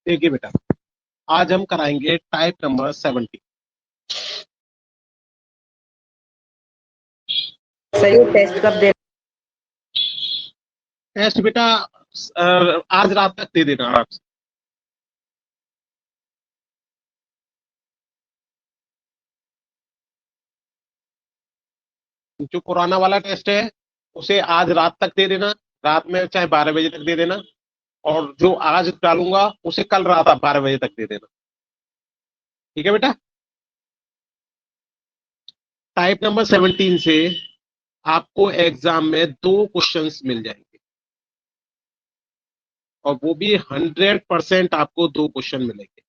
देखिए बेटा, आज हम कराएंगे टाइप नंबर 70। सही टेस्ट कब दे? टेस्ट बेटा आज रात तक दे देना आराम से। जो पुराना वाला टेस्ट है उसे आज रात तक दे देना, रात में चाहे 12 बजे तक दे देना, और जो आज डालूंगा उसे कल रात आप 12 बजे तक दे देना। ठीक है बेटा। टाइप नंबर 17 से आपको एग्जाम में 2 क्वेश्चंस मिल जाएंगे, और वो भी 100% आपको 2 क्वेश्चन मिलेंगे।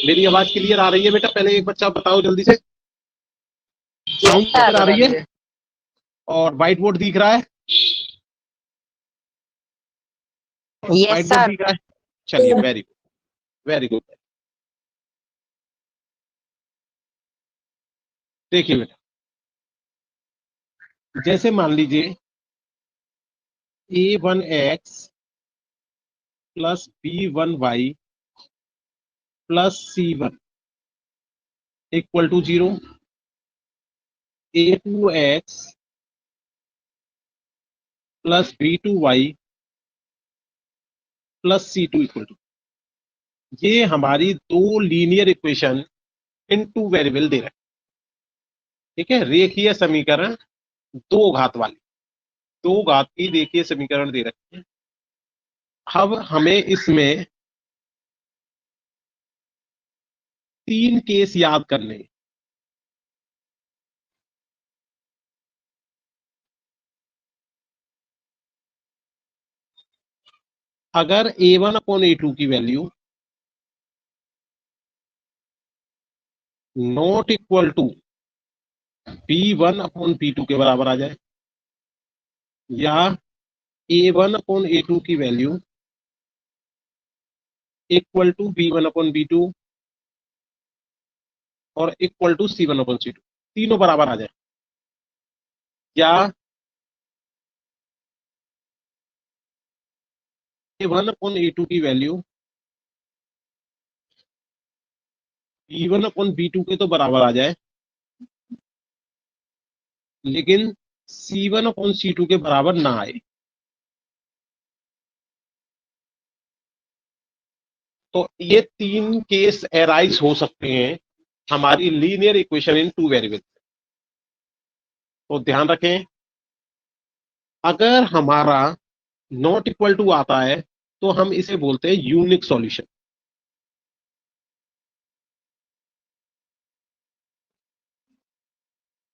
मेरी आवाज क्लियर आ रही है बेटा? पहले एक बच्चा बताओ जल्दी से, साउंड क्लियर आ रही है और व्हाइट बोर्ड दिख रहा है? Yes white board sir. दिख रहा है? चलिए, वेरी गुड, वेरी गुड। देखिए बेटा, जैसे मान लीजिए a1x plus b1y plus c1 equal to 0, a2x plus b2y plus c2 equal to, ये हमारी 2 लीनियर इक्वेशन इन 2 वेरिएबल दे रहे हैं। ठीक है, रेखीय समीकरण 2 घात वाली, 2 घात की रेखीय समीकरण दे रखे हैं। अब हमें इसमें 3 केस याद करने हैं। अगर a1/a2 की value not equal to b1/b2 के बराबर आ जाए, या a1/a2 की वैल्यू इक्वल टू b1/b2 और इक्वल टू c1/c2, तीनों बराबर आ जाए, या a1/a2 की वैल्यू b1/b2 के तो बराबर आ जाए, लेकिन c1/c2 के बराबर ना आए। तो ये 3 केस एराइज हो सकते हैं हमारी लीनियर इक्वेशन इन 2 वेरिएबल। तो ध्यान रखें, अगर हमारा नॉट इक्वल टू आता है तो हम इसे बोलते हैं यूनिक सॉल्यूशन।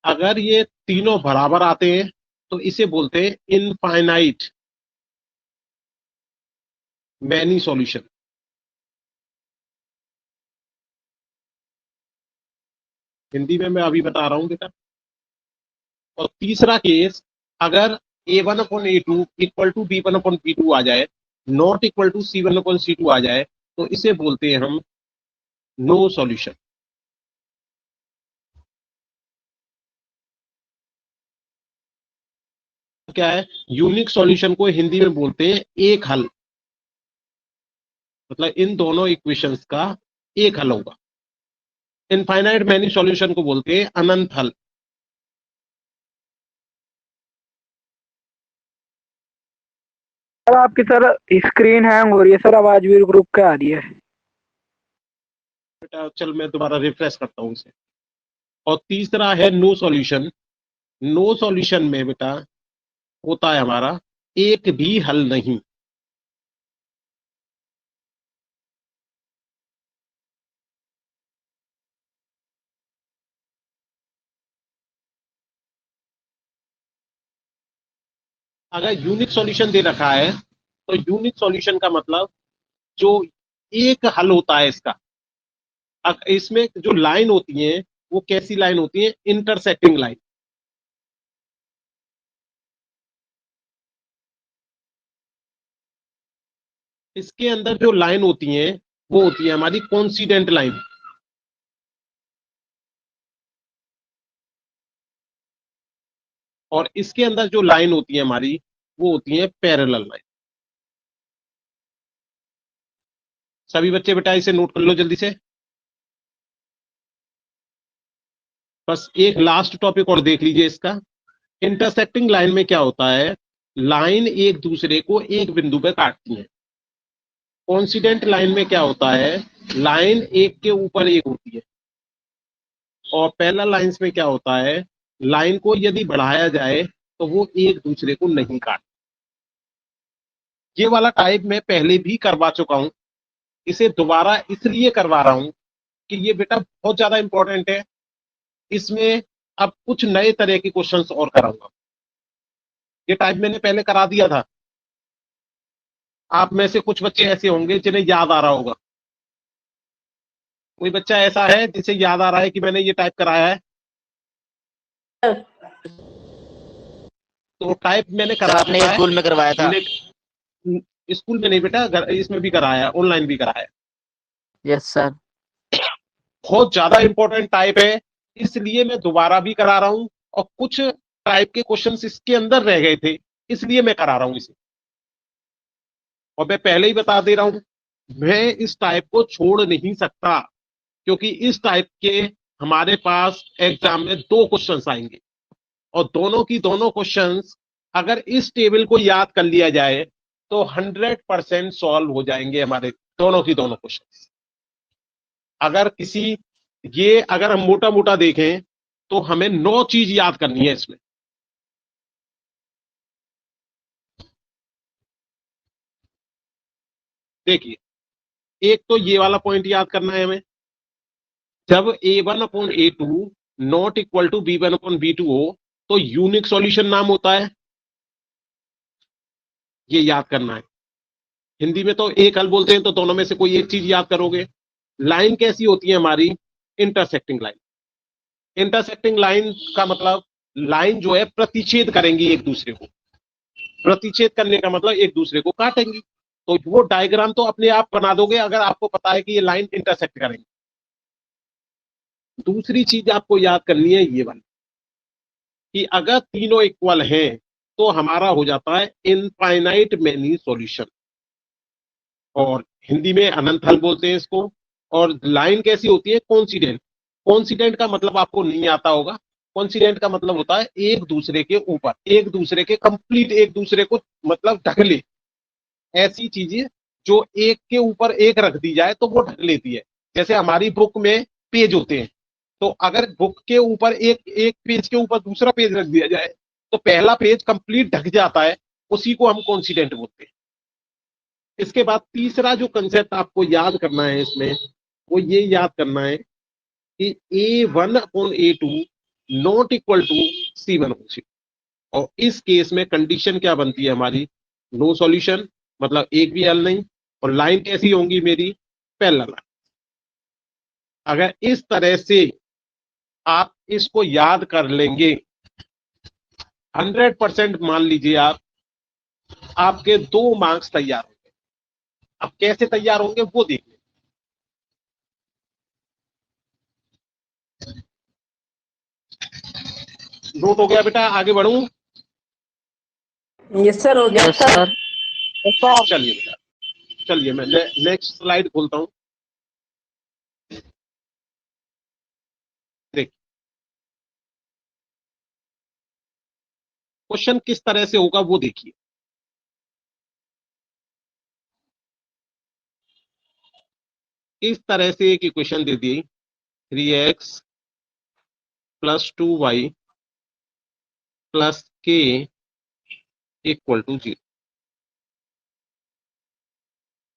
अगर ये तीनों बराबर आते हैं तो इसे बोलते हैं इनफाइनाइट मैनी सॉल्यूशन। हिंदी में मैं अभी बता रहा हूं बेटा। और तीसरा केस, अगर a1/a2 इक्वल टू b1/b2 आ जाए, नॉट इक्वल टू c1/c2 आ जाए, तो इसे बोलते हैं हम नो सॉल्यूशन। क्या है? यूनिक सॉल्यूशन को हिंदी में बोलते हैं एक हल, मतलब इन दोनों इक्वेशंस का एक हल होगा। इनफाइनाइट मैनी सॉल्यूशन को बोलते हैं अनंत हल। सर आपकी सर स्क्रीन हैंग हो रही है सर, आवाज भी रुक रुक के आ रही है। बेटा चल मैं दोबारा रिफ्रेश करता हूं इसे। और तीसरा है नो सॉल्यूशन। नो सॉल्यूशन में बेटा होता है हमारा एक भी हल नहीं। अगर यूनिक सॉल्यूशन दे रखा है तो यूनिक सॉल्यूशन का मतलब जो एक हल होता है इसका, इसमें जो लाइन होती है वो कैसी लाइन होती है? Intersecting line. इसके अंदर जो लाइन होती है वो होती है हमारी कोइंसिडेंट लाइन। और इसके अंदर जो लाइन होती है हमारी वो होती है पैरेलल लाइन। सभी बच्चे बेटा इसे नोट कर लो जल्दी से। बस एक लास्ट टॉपिक और देख लीजिए इसका। इंटरसेक्टिंग लाइन में क्या होता है, लाइन एक दूसरे को एक बिंदु पे काटती है। कोइंसिडेंट लाइन में क्या होता है, लाइन एक के ऊपर एक होती है। और पैरेलल लाइंस में क्या होता है, लाइन को यदि बढ़ाया जाए तो वो एक दूसरे को नहीं काट। ये वाला टाइप मैं पहले भी करवा चुका हूं, इसे दोबारा इसलिए करवा रहा हूं कि ये बेटा बहुत ज्यादा इंपॉर्टेंट है। इसमें अब कुछ नए तरह के क्वेश्चंस और कराऊंगा। ये टाइप मैंने पहले करा दिया था। आप में से कुछ बच्चे ऐसे होंगे जिन्हें याद आ रहा होगा। कोई बच्चा ऐसा है जिसे याद आ रहा है कि मैंने ये टाइप कराया है? तो टाइप मैंने सर करा आपने चुका है। स्कूल में करवाया था। स्कूल में नहीं बेटा, इसमें भी कराया, ऑनलाइन भी कराया। Yes sir. बहुत ज्यादा इंपॉर्टेंट टाइप है, इसलिए मैं दोबारा भी करा रहा हूं। और कुछ टाइप के क्वेश्चंस इसके अंदर रह गए थे, इसलिए मैं करा रहा हूं इसे। और मैं पहले ही बता दे रहा हूं, मैं इस टाइप को छोड़ नहीं सकता, क्योंकि इस टाइप के हमारे पास एग्जाम में 2 क्वेश्चंस आएंगे। और दोनों की दोनों क्वेश्चंस अगर इस टेबल को याद कर लिया जाए तो 100% सॉल्व हो जाएंगे हमारे दोनों की दोनों क्वेश्चंस। अगर किसी, ये अगर हम मोटा मोटा देखें तो हमें 9 चीज याद करनी है इसमें। देखिए, एक तो ये वाला पॉइंट याद करना है हमें, जब a1/a2 not equal to b1/b2 हो तो यूनिक सॉल्यूशन नाम होता है, ये याद करना है। हिंदी में तो एक हल बोलते हैं, तो दोनों में से कोई एक चीज याद करोगे। लाइन कैसी होती है हमारी, इंटरसेक्टिंग लाइन। इंटरसेक्टिंग लाइन का मतलब लाइन जो है प्रतिच्छेद करेंगी एक दूसरे को। प्रतिच्छेद करने का मतलब एक दूसरे को काटेंगी। तो वो डायग्राम तो अपने आप बना दोगे अगर आपको पता है कि ये लाइन इंटरसेक्ट करेंगे। दूसरी चीज आपको याद करनी है ये वाली, कि अगर तीनों इक्वल हैं तो हमारा हो जाता है इनफाइनाइट मेनी सॉल्यूशन, और हिंदी में अनंत हल बोलते हैं इसको। और लाइन कैसी होती है, कोइंसिडेंट। कोइंसिडेंट का मतलब आपको नहीं आता होगा। कोइंसिडेंट का मतलब होता है एक दूसरे के ऊपर, एक दूसरे के कंप्लीट, एक दूसरे को मतलब ढक ले। ऐसी चीजें जो एक के ऊपर एक रख दी जाए तो वो ढक लेती है। जैसे हमारी बुक में पेज होते हैं, तो अगर बुक के ऊपर एक एक पेज के ऊपर दूसरा पेज रख दिया जाए तो पहला पेज कंप्लीट ढक जाता है, उसी को हम कोइंसिडेंट बोलते हैं। इसके बाद तीसरा जो कंसेप्ट आपको याद करना है इसमें, वो ये याद करना है कि a1/a2 not equal to c1/c2। और इस केस में कंडीशन क्या बनती है हमारी, नो सॉल्यूशन, मतलब एक भी हल नहीं। और लाइन कैसी होंगी मेरी, पैरेलल लाइन। अगर इस तरह से आप इसको याद कर लेंगे, 100% मान लीजिए आप, आपके 2 मार्क्स तैयार होंगे। अब कैसे तैयार होंगे वो देख लें। नोट हो गया बेटा, आगे बढ़ूं? यस सर, हो गया यस सर। चलिए बेटा, चलिए मैं नेक्स्ट स्लाइड खोलता हूं। देखिए, क्वेश्चन किस तरह से होगा वो देखिए। इस तरह से एक इक्वेशन दे दी, 3x + 2y + k = 0।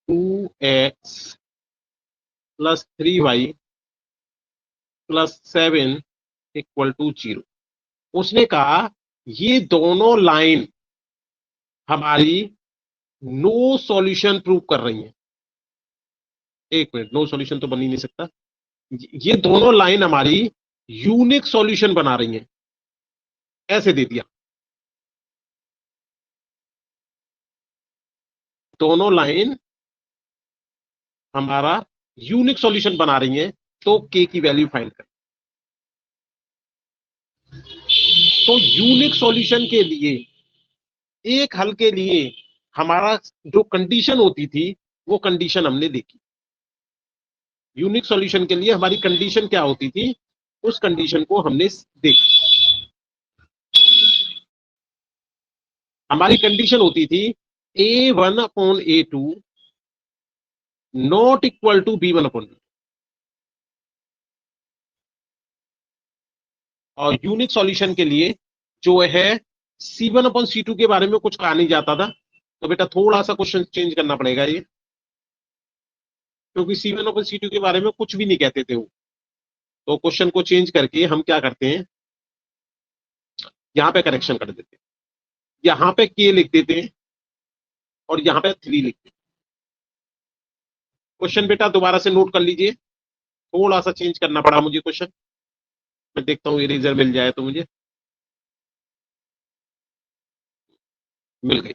2x + 3y + 7 = 0। उसने कहा ये दोनों लाइन हमारी नो सॉल्यूशन प्रूव कर रही हैं। एक मिनट, नो सॉल्यूशन तो बन ही नहीं सकता। ये दोनों लाइन हमारी यूनिक सॉल्यूशन बना रही हैं, ऐसे दे दिया। दोनों लाइन हमारा यूनिक सॉल्यूशन बना रही हैं, तो k की वैल्यू फाइंड कर। तो यूनिक सॉल्यूशन के लिए एक हल के लिए हमारा जो कंडीशन होती थी वो कंडीशन हमने देखी। यूनिक सॉल्यूशन के लिए हमारी कंडीशन क्या होती थी, उस कंडीशन को हमने देखी। हमारी कंडीशन होती थी A1/A2 not equal to B1/B2, और यूनिक सॉल्यूशन के लिए जो है C1/C2 के बारे में कुछ कहा नहीं जाता था। तो बेटा थोड़ा सा क्वेश्चन चेंज करना पड़ेगा ये, क्योंकि C1/C2 के बारे में कुछ भी नहीं कहते थे वो। तो क्वेश्चन को चेंज करके हम क्या करते हैं, यहां पे करेक्शन कर देते हैं, यहां पे K लिख देते हैं और यहां पे 3 लिखते हैं। क्वेश्चन बेटा दोबारा से नोट कर लीजिए, थोड़ा सा चेंज करना पड़ा मुझे क्वेश्चन। मैं देखता हूँ इरेजर मिल जाए तो मुझे। मिल गई।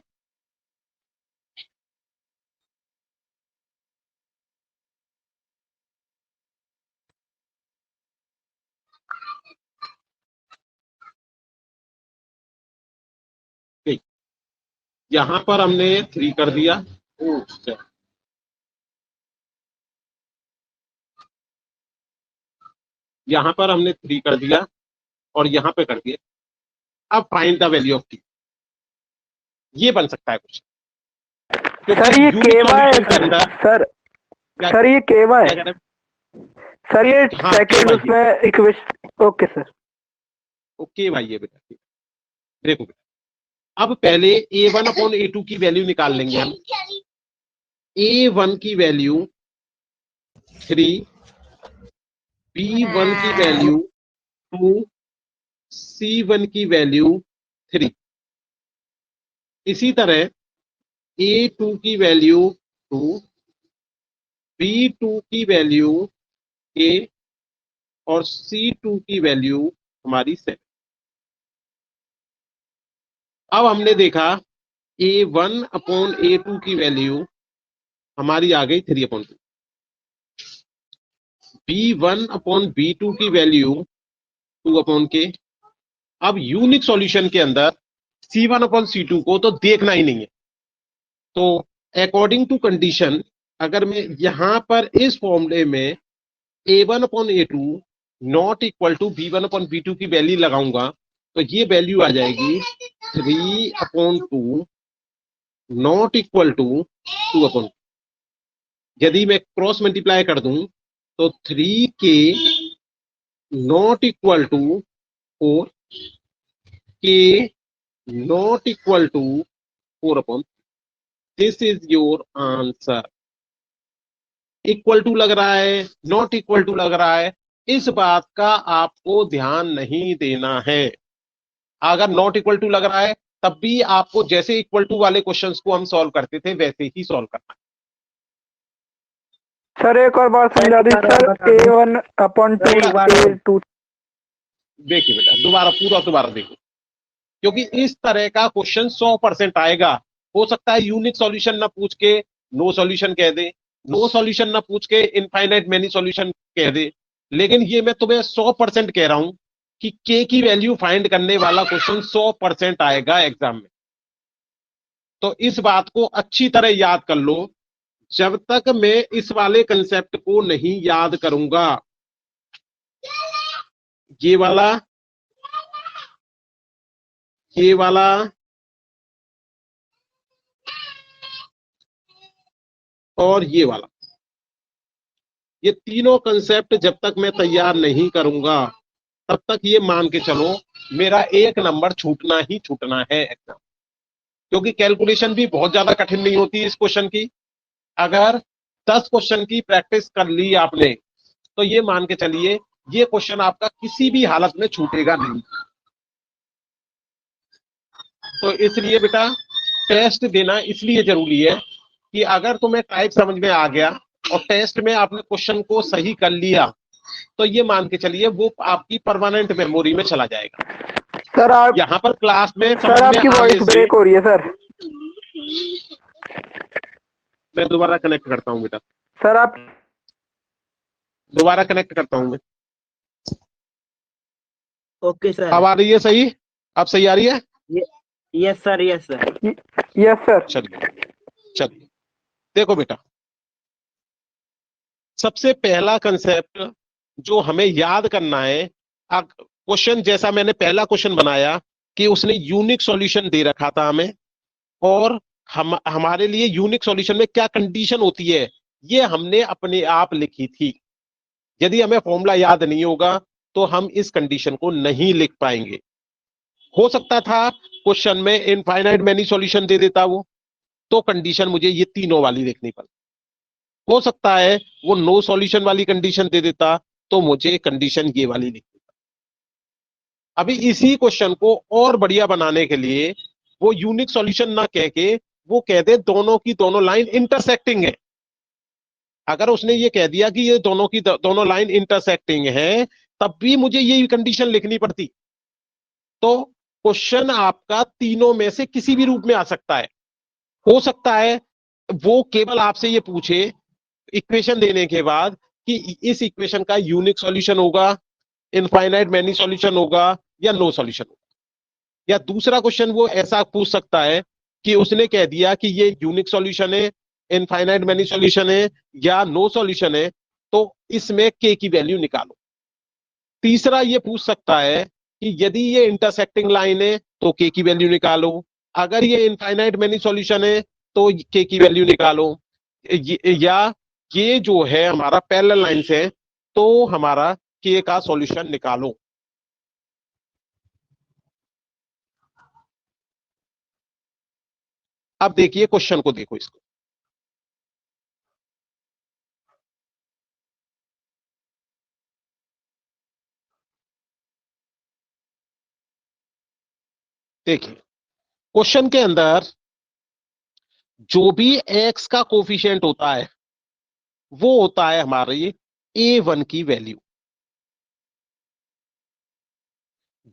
ठीक, यहां पर हमने 3 कर दिया। यहां पर हमने 3 कर दिया और यहां पे कर दिया। अब find the value of T, ये बन सकता है कुछ। सर ये केवा है सर, सर ये केवा है सर, ये हाँ, सेकंड उसमें इक्वेशन। ओके सर, ओके भाई, ये बेटा ठीक। देखो बेटा, अब पहले A1/A2 की वैल्यू निकाल लेंगे हम। A1 की वैल्यू 3, B1 की वैल्यू 2, C1 की वैल्यू 3। इसी तरह A2 की वैल्यू 2, B2 की वैल्यू A और C2 की वैल्यू हमारी 7। अब हमने देखा A1/A2 की वैल्यू हमारी आ गई 3/2, B1/B2 की वैल्यू 2/K। अब यूनिक सॉल्यूशन के अंदर C1/C2 को तो देखना ही नहीं है। तो अकॉर्डिंग टू कंडीशन, अगर मैं यहां पर इस फॉर्मूले में A1/A2 not equal to B1/B2 की वैल्यू लगाऊंगा तो ये वैल्यू आ जाएगी 3/2 नॉट इक्वल टू 2/, यदि मैं क्रॉस मल्टीप्लाई कर दूं तो 3K not equal to 4, K not equal to 4/, this is your answer. Equal to लग रहा है, नॉट इक्वल टू लग रहा है, इस बात का आपको ध्यान नहीं देना है। अगर नॉट इक्वल टू लग रहा है तब भी आपको जैसे इक्वल टू वाले क्वेश्चंस को हम सॉल्व करते थे वैसे ही सॉल्व करना है। सर एक और बार समझा दी सर, A1/2 देखिए बेटा दोबारा देखो, क्योंकि इस तरह का क्वेश्चन 100% आएगा। हो सकता है यूनिक सॉल्यूशन ना पूछ के नो सॉल्यूशन कह दे, नो सॉल्यूशन ना पूछ के इनफाइनाइट मेनी सॉल्यूशन कह दे, लेकिन ये मैं तुम्हें 100% कह रहा हूं कि के की वैल्यू फाइंड करने वाला क्वेश्चन 100% आएगा एग्जाम में। तो इस बात को अच्छी तरह याद कर लो। जब तक मैं इस वाले कंसेप्ट को नहीं याद करूंगा, ये वाला और ये वाला, ये तीनों कंसेप्ट जब तक मैं तैयार नहीं करूंगा तब तक ये मान के चलो मेरा 1 नंबर छूटना ही छूटना है एग्जाम। क्योंकि कैलकुलेशन भी बहुत ज्यादा कठिन नहीं होती इस क्वेश्चन की। अगर 10 क्वेश्चन की प्रैक्टिस कर ली आपने तो ये मान के चलिए ये क्वेश्चन आपका किसी भी हालत में छूटेगा नहीं। तो इसलिए बेटा टेस्ट देना इसलिए जरूरी है कि अगर तुम्हें टाइप समझ में आ गया और टेस्ट में आपने क्वेश्चन को सही कर लिया तो ये मान के चलिए वो आपकी परमानेंट मेमोरी में चला जाएगा। सर आप यहाँ पर क्लास में सर आपकी वॉइस ब्रेक हो रही है सर। मैं दोबारा कनेक्ट करता हूँ बेटा, सर आप दोबारा कनेक्ट करता हूँ मैं। Okay sir. अब आ रही है सही? अब सही आ रही है? Yes sir, yes sir. Yes sir. चलिए देखो बेटा, सबसे पहला कंसेप्ट जो हमें याद करना है, क्वेश्चन जैसा मैंने पहला क्वेश्चन बनाया कि उसने यूनिक सॉल्यूशन दे रखा था हमें, और हमारे लिए यूनिक सॉल्यूशन में क्या कंडीशन होती है ये हमने अपने आप लिखी थी। यदि हमें फॉर्मूला याद नहीं होगा तो हम इस कंडीशन को नहीं लिख पाएंगे। हो सकता था क्वेश्चन में इनफाइनाइट मैनी सॉल्यूशन दे देता वो, तो कंडीशन मुझे ये तीनों वाली देखनी पड़ती। हो सकता है वो नो सॉल्यूशन वाली कंडीशन दे देता, तो मुझे कंडीशन ये वाली लिखनी। अभी इसी क्वेश्चन को और बढ़िया बनाने के लिए वो यूनिक सॉल्यूशन ना कह के वो कह दे दोनों की दोनों लाइन इंटरसेक्टिंग है। अगर उसने ये कह दिया कि ये दोनों की दोनों लाइन इंटरसेक्टिंग है, तब भी मुझे ये कंडीशन लिखनी पड़ती। तो क्वेश्चन आपका तीनों में से किसी भी रूप में आ सकता है। हो सकता है वो केवल आपसे ये पूछे इक्वेशन देने के बाद कि इस इक्वेशन का यूनिक सॉल्यूशन होगा, इनफाइनाइट मैनी सॉल्यूशन होगा, या नो सॉल्यूशन होगा। या दूसरा क्वेश्चन वो ऐसा पूछ सकता है कि उसने कह दिया कि ये यूनिक सॉल्यूशन है, इनफाइनाइट मैनी सॉल्यूशन है, या नो सॉल्यूशन है, तो इसमें के की वैल्यू निकालो। तीसरा ये पूछ सकता है कि यदि ये इंटरसेक्टिंग लाइन है तो के की वैल्यू निकालो, अगर ये इनफाइनाइट मैनी सॉल्यूशन है तो के की वैल्यू निकालो, या ये जो है हमारा पैरेलल लाइन है तो हमारा के का सॉल्यूशन निकालो। अब देखिए क्वेश्चन को, देखो इसको, देखिए क्वेश्चन के अंदर जो भी एक्स का कोफिशिएंट होता है वो होता है हमारी a1 की वैल्यू,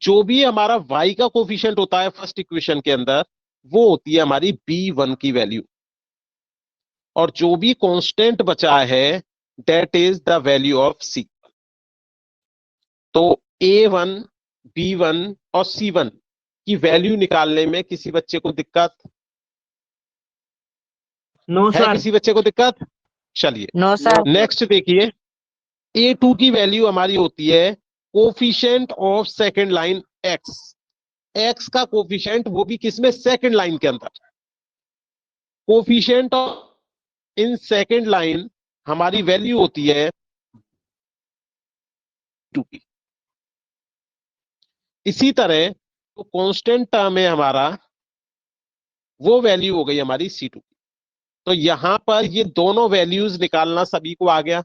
जो भी हमारा y का कोफिशिएंट होता है फर्स्ट इक्वेशन के अंदर वो होती है हमारी b1 की वैल्यू, और जो भी कांस्टेंट बचा है that is the value of c। तो a1, b1 और c1 की वैल्यू निकालने में किसी बच्चे को दिक्कत नो है? सर। किसी बच्चे को दिक्कत? चलिए नो सर। नेक्स्ट देखिए, a2 की वैल्यू हमारी होती है coefficient of second line x। x का कोफिशिएंट वो भी किसमें? सेकंड लाइन के अंदर। Coefficient of in second line हमारी वैल्यू होती है 2 की। इसी तरह तो कांस्टेंट टर्म है हमारा, वो वैल्यू हो गई हमारी c2। तो यहां पर ये दोनों वैल्यूज निकालना सभी को आ गया।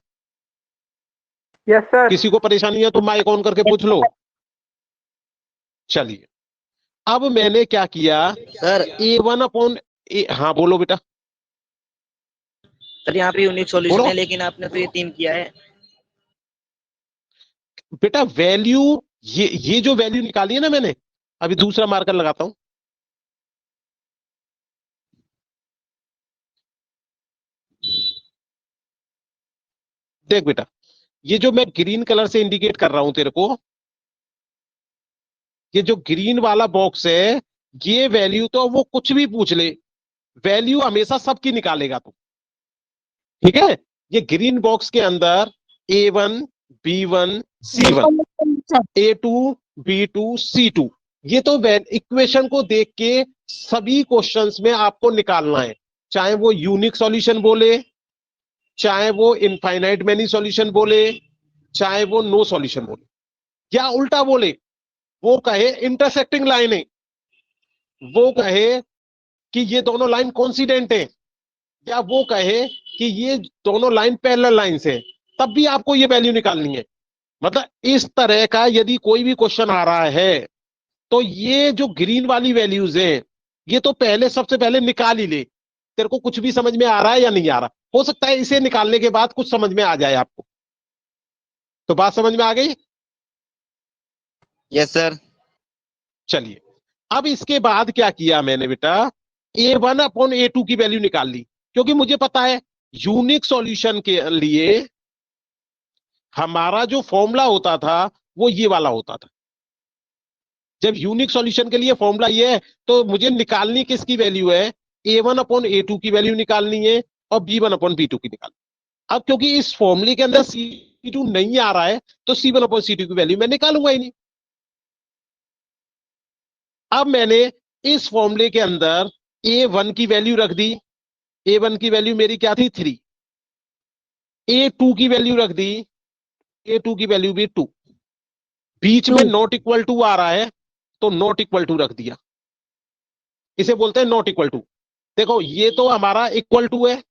Yes sir. किसी को परेशानी है तो माइक ऑन करके पूछ लो। चलिए अब मैंने क्या किया सर a1 अपॉन हाँ बोलो बेटा। सर यहाँ पे यूनिक सॉल्यूशन बोलो है, लेकिन आपने तो ये 3 किया है। बेटा वैल्यू, ये जो वैल्यू निकाली है ना मैंने, अभी दूसरा मार्कर लगाता हूं। देख बेटा, ये जो मैं ग्रीन कलर से इंडिकेट कर रहा हूं तेरे को, ये जो ग्रीन वाला बॉक्स है, ये वैल्यू तो वो कुछ भी पूछ ले, वैल्यू हमेशा सबकी निकालेगा तू। ठीक है? ये ग्रीन बॉक्स के अंदर a1, b1, c1, a2, b2, c2, ये तो इक्वेशन को देख के सभी क्वेश्चंस में आपको निकालना है, चाहे वो यूनिक सॉल्यूशन बोले, चाहे वो इनफाइनाइट मैनी सॉल्यूशन बोले, चाहे वो नो सॉल्यूशन बोले, या उल्टा बोले वो कहे इंटरसेक्टिंग लाइन है, वो कहे कि ये दोनों लाइन कॉन्सिडेंट है, या वो कहे कि ये दोनों लाइन पैरेलल लाइन है, तब भी आपको ये वैल्यू निकालनी है। मतलब इस तरह का यदि कोई भी क्वेश्चन आ रहा है तो ये जो ग्रीन वाली वैल्यूज है ये तो पहले सबसे पहले निकाल ही ले। तेरे को कुछ भी समझ में आ रहा है या नहीं आ रहा, हो सकता है इसे निकालने के बाद कुछ समझ में आ जाए आपको। तो बात समझ में आ गई? Yes sir. चलिए अब इसके बाद क्या किया मैंने बेटा, a1 अपॉन a2 की वैल्यू निकाल ली, क्योंकि मुझे पता है यूनिक सॉल्यूशन के लिए हमारा जो फॉर्मूला होता था वो ये वाला होता था। जब यूनिक सॉल्यूशन के लिए फॉर्मूला ये है तो मुझे निकालनी किसकी वैल्यू है, A1/A2 की वैल्यू निकालनी है और B1/B2 की निकालनी। अब क्योंकि इस फॉर्मूले के अंदर C2 नहीं आ रहा है तो C1/C2 की वैल्यू मैं निकालूंगा ही नहीं। अब मैंने इस फॉर्मूले के अंदर A1 की वैल्यू रख दी, A1 की वैल्यू मेरी क्या थी 3, A2 की वैल्यू रख दी, A2 की वैल्यू भी 2, बीच में नॉट इक्वल टू आ रहा है तो नॉट इक्वल टू रख दिया, इसे बोलते हैं नॉट इक्वल टू। देखो ये तो हमारा इक्वल टू है,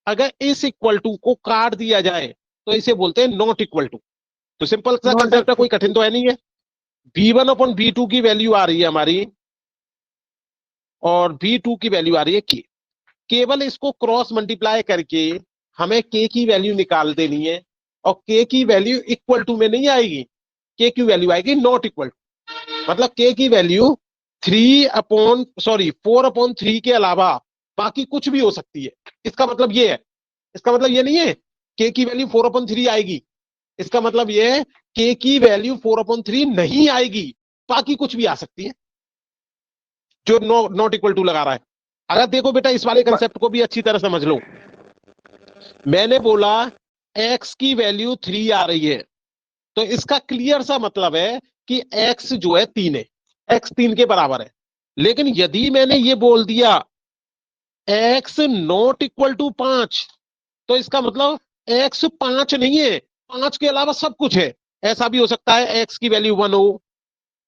अगर इस इक्वल टू को काट दिया जाए तो इसे बोलते हैं नॉट इक्वल टू। तो सिंपल सा कंसेप्ट है, कोई कठिन तो है नहीं है। B1/B2 की वैल्यू आ रही है हमारी और B2 की वैल्यू आ रही है K। केवल इसको क्रॉस मल्टीप्लाई करके हमें K की वैल्यू निकाल देनी है और K की वैल्यू इक्वल टू में नहीं आएगी, K की वैल्यू आएगी नॉट इक्वल टू। मतलब K की वैल्यू 4/3 के अलावा बाकी कुछ भी हो सकती है। इसका मतलब ये है, इसका मतलब ये नहीं है K की वैल्यू 4/3 आएगी, इसका मतलब ये है K की वैल्यू 4/3 नहीं आएगी, बाकी कुछ भी आ सकती है जो नॉट इक्वल टू लगा रहा है। अगर देखो बेटा इस वाले कंसेप्ट को भी अच्छी तरह समझ लो, मैंने बोला x की वैल्यू 3 आ रही है तो इसका क्लियर सा मतलब है कि x जो है 3 है, x 3 के बराबर है। लेकिन यदि मैंने ये बोल दिया x नॉट इक्वल टू 5 तो इसका मतलब x 5 नहीं है, 5 के अलावा सब कुछ है। ऐसा भी हो सकता है x की वैल्यू 1 हो,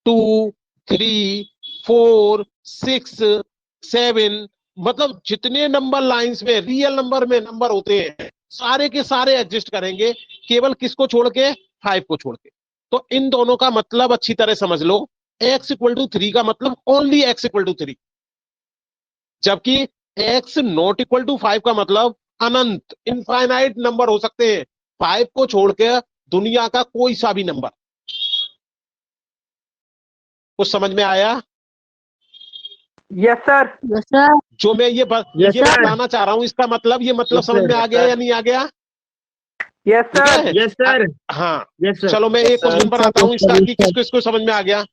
2, 3, 4, 6, 7, मतलब जितने नंबर लाइंस में रियल नंबर में नंबर होते हैं सारे के सारे एग्जिस्ट करेंगे, केवल किसको छोड़ के, 5 को छोड़ के। तो इन दोनों का मतलब अच्छी तरह समझ लो, x=3 का मतलब ओनली x=3, जबकि x=5 का मतलब अनंत इनफाइनाइट नंबर हो सकते हैं, 5 को छोड़ के दुनिया का कोई सा भी नंबर। कुछ समझ में आया? Yes sir. Yes sir. जो मैं ये Yes, sir. बताना चाह रहा हूं इसका मतलब, ये मतलब Yes, समझ sir. में आ गया या नहीं आ गया? यस ठीक सर। है। Yes, sir. हाँ, Yes, sir. चलो मैं एक क्वेश्चन Yes, sir. बनाता हूं Yes, sir. इसका कि Yes, sir. किसको इसको समझ में आ गया।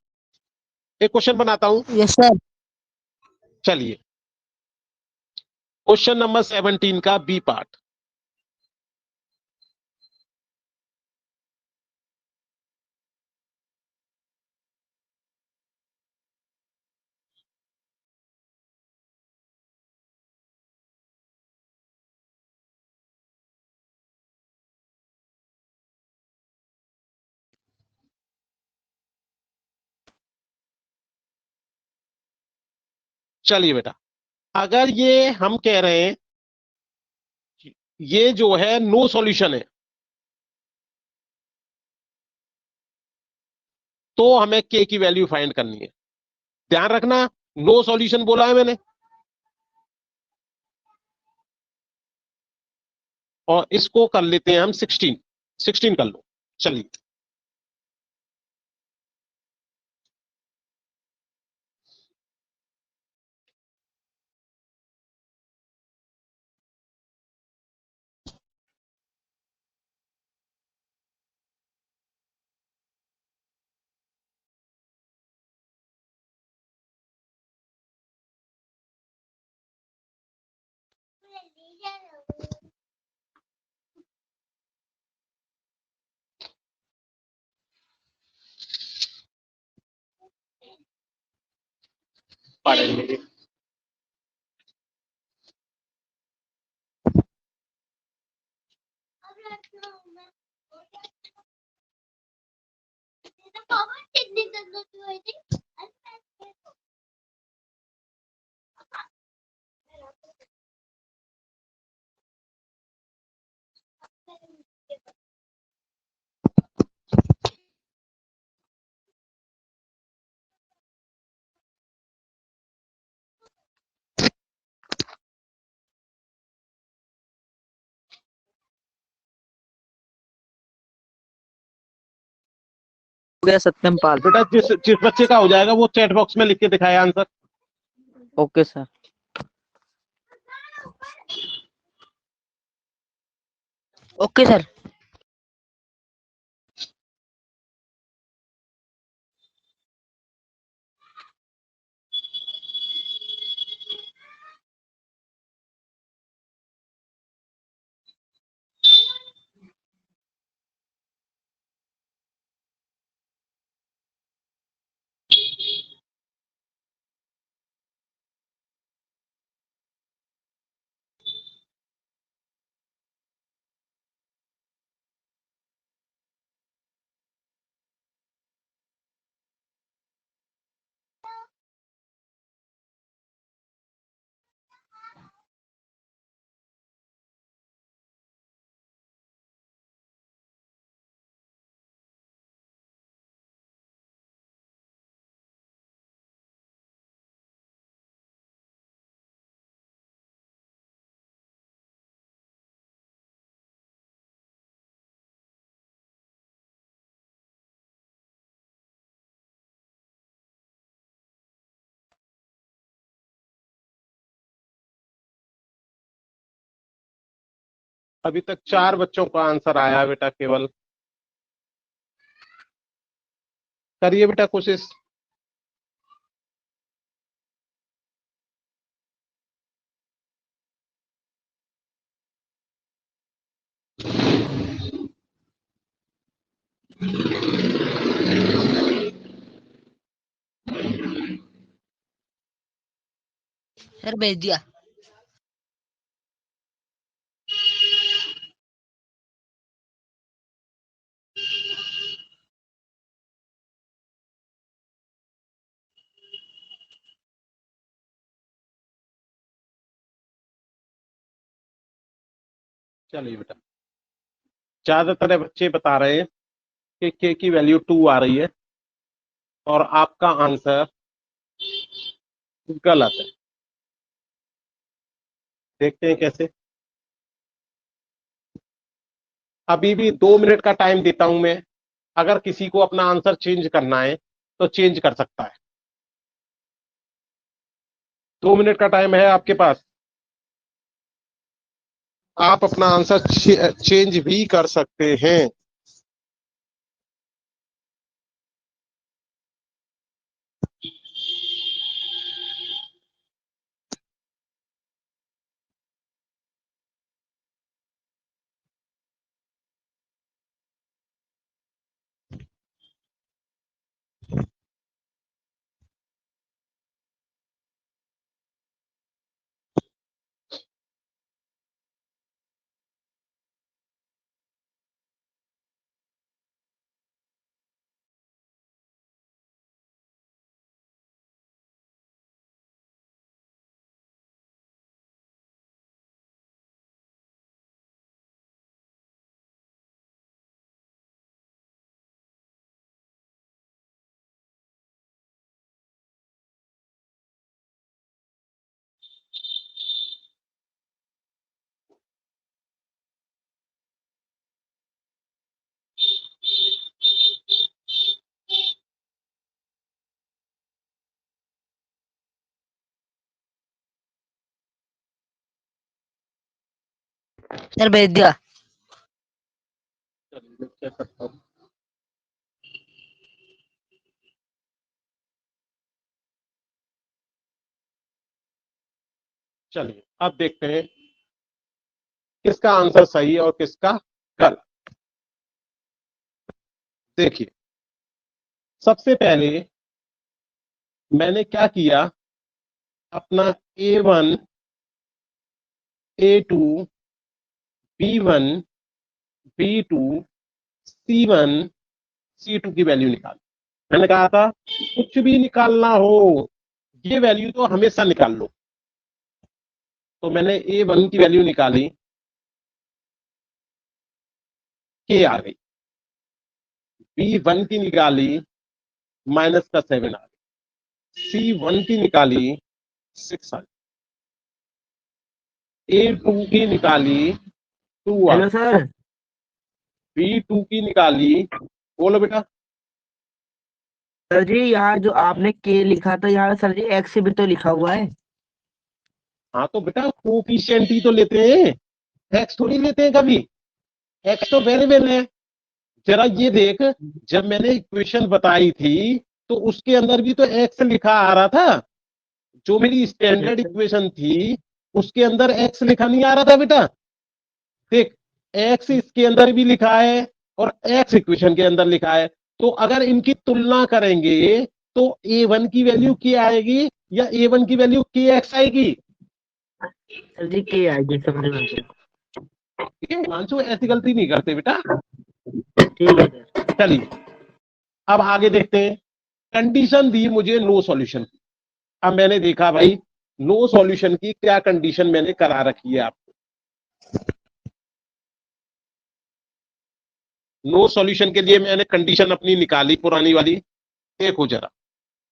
एक क्वेश्चन बनाता हूं, Yes, sir. चलिए क्वेश्चन नंबर 17 का बी पार्ट। चलिए बेटा, अगर ये हम कह रहे हैं ये जो है नो सॉल्यूशन है तो हमें के की वैल्यू फाइंड करनी है। ध्यान रखना, नो सॉल्यूशन बोला है मैंने, और इसको कर लेते हैं हम 16 कर लो। चलिए पढ़ेंगे। हो गया सत्यम पाल। बेटा जिस जिस बच्चे का हो जाएगा वो चैट बॉक्स में लिख के दिखाए answer. Okay sir. Okay sir. अभी तक 4 बच्चों का आंसर आया बेटा केवल। करिए बेटा कोशिश। सर भेज दिया। चलिए बेटा, ज्यादातर बच्चे बता रहे हैं कि के की वैल्यू 2 आ रही है और आपका आंसर गलत है। देखते हैं कैसे। अभी भी 2 मिनट का टाइम देता हूं मैं, अगर किसी को अपना आंसर चेंज करना है तो चेंज कर सकता है। 2 मिनट का टाइम है आपके पास, आप अपना आंसर चेंज भी कर सकते हैं। सर भेज दिया। चलिए मैं चेक करता हूं। चलिए अब देखते हैं किसका आंसर सही है और किसका गलत। देखिए, सबसे पहले मैंने क्या किया, अपना A1, A2, B1, B2, C1, C2 की वैल्यू निकाल। मैंने कहा था कुछ भी निकालना हो ये वैल्यू तो हमेशा निकाल लो। तो मैंने A1 की वैल्यू निकाली, K आ गई। B1 की निकाली, -7 आ गई। C1 की निकाली, 6 आ गई। A2 की निकाली, 2 आ हेलो गई। सर। B2 की निकाली, बोलो बेटा। सर जी यहाँ जो आपने के लिखा था यहाँ सर जी एक्स भी तो लिखा हुआ है। हाँ तो बेटा कोफिशिएंट ही तो लेते हैं, एक्स थोड़ी लेते हैं कभी। एक्स तो वेरिएबल है। जरा ये देख, जब मैंने इक्वेशन बताई थी तो उसके अंदर भी तो एक्स लिखा आ रहा था। जो मेरी स्टैंडर्ड इक्वेशन थी उसके अंदर एक्स लिखा नहीं आ रहा था बेटा। देख, एक्स इसके अंदर भी लिखा है और एक्स इक्वेशन के अंदर लिखा है। तो अगर इनकी तुलना करेंगे तो A1 की वैल्यू क्या आएगी या A1 की वैल्यू के एक्स आएगी। सर जी के आएगी समझ में आ गया। ठीक है हिमांशु, ऐसी गलती नहीं करते बेटा। ठीक है सर। चलिए अब आगे देखते हैं। कंडीशन दी मुझे नो सॉल्यूशन। अब मैंने देखा भाई नो सॉल्यूशन की क्या कंडीशन मैंने करा रखी है आपको। नो सॉल्यूशन के लिए मैंने कंडीशन अपनी निकाली पुरानी वाली। देखो जरा,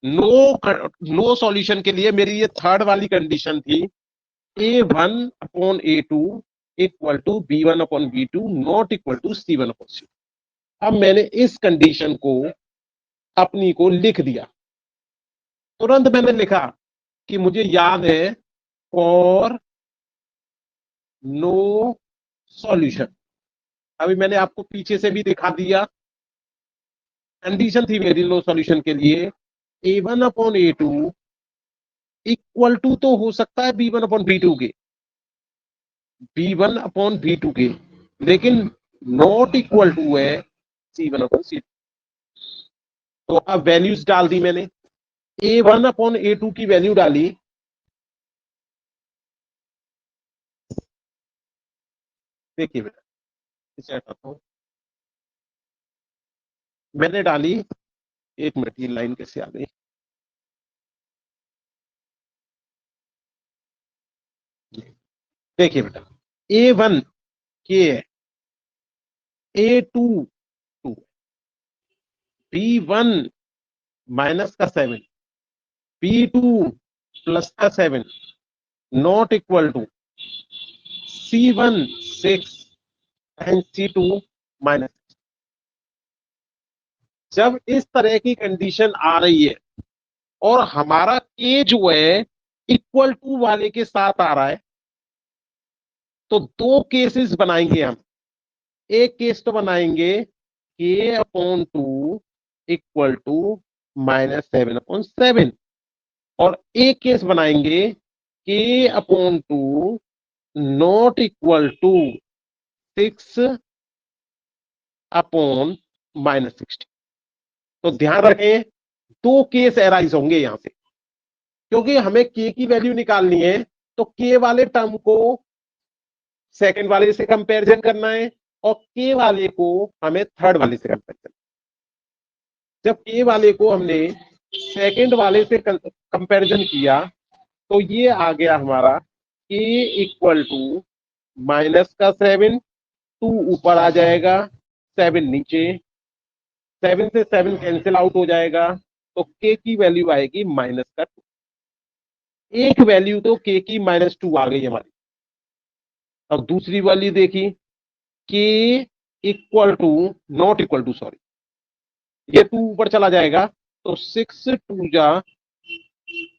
नो सॉल्यूशन के लिए मेरी ये थर्ड वाली कंडीशन थी, A1/A2 equal to B1/B2 not equal to C1/C2। अब मैंने इस कंडीशन को अपनी को लिख दिया। तुरंत मैंने लिखा कि मुझे याद है फॉर नो सॉल्यूशन। अभी मैंने आपको पीछे से भी दिखा दिया, कंडीशन थी वेरी लो सॉल्यूशन के लिए, A1/A2 इक्वल टू तो हो सकता है B1/B2 के, B1/B2 के, लेकिन नॉट इक्वल टू है C1/C2। तो अब वैल्यूज डाल दी मैंने, A1/A2 की वैल्यू डाली, देखिए बेटा इसे हटाता हूं, मैंने डाली, एक मिनट ये लाइन कैसे आ गई, देखिए बेटा A1 के है, A2 2, B1 माइनस का 7, B2 प्लस का 7 not equal to C1 6 and C2 minus. जब इस तरह की कंडीशन आ रही है और हमारा K जो है इक्वल टू वाले के साथ आ रहा है, तो दो केसेस बनाएंगे हम। एक केस तो बनाएंगे K/2 इक्वल टू -7/7, और एक केस बनाएंगे K/2 नॉट इक्वल टू 6/-16। तो ध्यान रखें, दो केस एराइज होंगे यहां से, क्योंकि हमें K की वैल्यू निकालनी है, तो K वाले टर्म को सेकंड वाले से कंपैरिजन करना है, और K वाले को हमें थर्ड वाले से कंपैरिजन। जब K वाले को हमने सेकंड वाले से कंपैरिजन किया, तो ये आ गया हमारा K इक्वल टू माइनस का 7, 2 ऊपर आ जाएगा, 7 नीचे, 7 से 7 कैंसिल आउट हो जाएगा, तो K की वैल्यू आएगी -2। एक वैल्यू तो K की -2 आ गई हमारी। अब दूसरी वाली देखी, K equal to not equal to, sorry, ये 2 ऊपर चला जाएगा, तो 6 2 जा,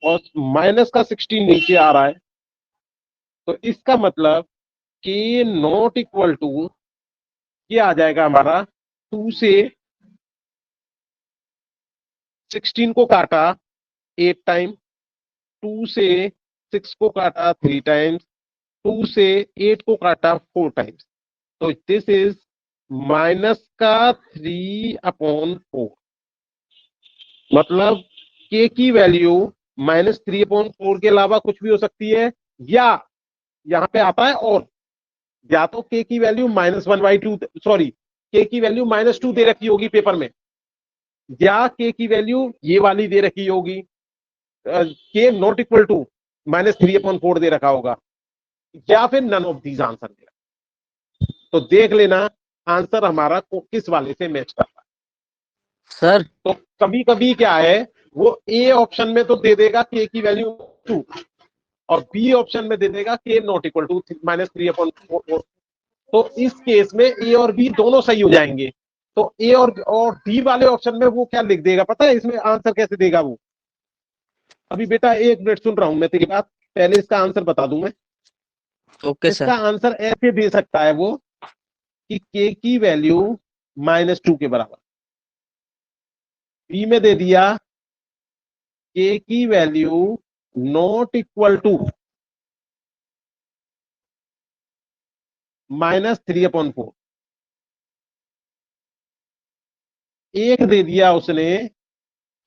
और माइनस का 16 नीचे आ रहा है, तो इसका मतलब K नॉट इक्वल टू ये आ जाएगा हमारा, 2 से 16 को काटा 8 टाइम, 2 से 6 को काटा 3 टाइम्स, 2 से 8 को काटा 4 टाइम्स, तो दिस इज माइनस का 3/4। मतलब K की वैल्यू -3/4 के अलावा कुछ भी हो सकती है, या यहां पे आता है और, या तो K की वैल्यू -1/2, सॉरी, K की वैल्यू -2 दे रखी होगी पेपर में, या K की वैल्यू ये वाली दे रखी होगी, K नॉट इक्वल टू -3/4 दे रखा होगा, या फिर नन ऑफ दीज आंसर दे रखा। तो देख लेना आंसर हमारा किस वाले से मैच करता है। सर तो कभी कभी क्या है, वो ए ऑप्शन में तो दे देगा K की वैल्यू 2, और बी ऑप्शन में दे देगा K नॉट इक्वल टू -3/4। तो इस केस में ए और बी दोनों सही हो जाएंगे। तो ए और डी वाले ऑप्शन में वो क्या लिख देगा पता है, इसमें आंसर कैसे देगा वो? अभी बेटा एक मिनट सुन रहा हूं मैं तेरी बात, पहले इसका आंसर बता दूं मैं। ओके इसका सर। आंसर ऐसे दे सकता है वो कि K की वैल्यू -2 के बराबर, बी में दे दिया K की वैल्यू नॉट इक्वल टू -3/4, एक दे दिया उसने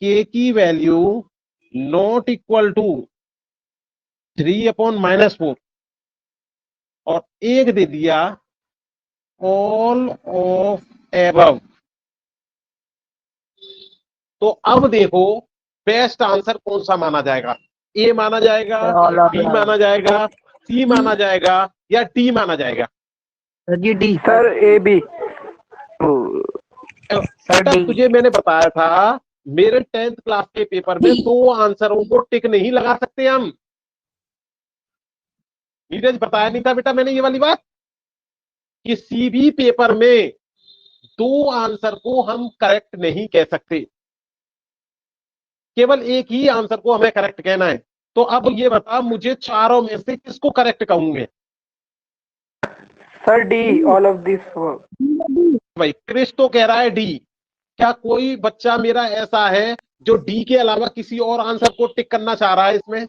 K की वैल्यू नॉट इक्वल टू 3/-4, और एक दे दिया ऑल ऑफ एबव। तो अब देखो बेस्ट आंसर कौन सा माना जाएगा, ए माना जाएगा, बी माना जाएगा, सी माना जाएगा, या डी माना जाएगा? Sir ji D. Sir A B. बेटा तुझे मैंने बताया था मेरे 10th क्लास के पेपर में दो आंसरों को टिक नहीं लगा सकते हम। नीरज बताया नहीं था बेटा मैंने ये वाली बात, किसी भी पेपर में दो आंसर को हम करेक्ट नहीं कह सकते, केवल एक ही आंसर को हमें करेक्ट कहना है। तो अब ये बता मुझे चारों में से किसको करेक्ट कहूंगे? Sir D all of this. भाई क्रिश तो कह रहा है डी। क्या कोई बच्चा मेरा ऐसा है जो डी के अलावा किसी और आंसर को टिक करना चाह रहा है इसमें?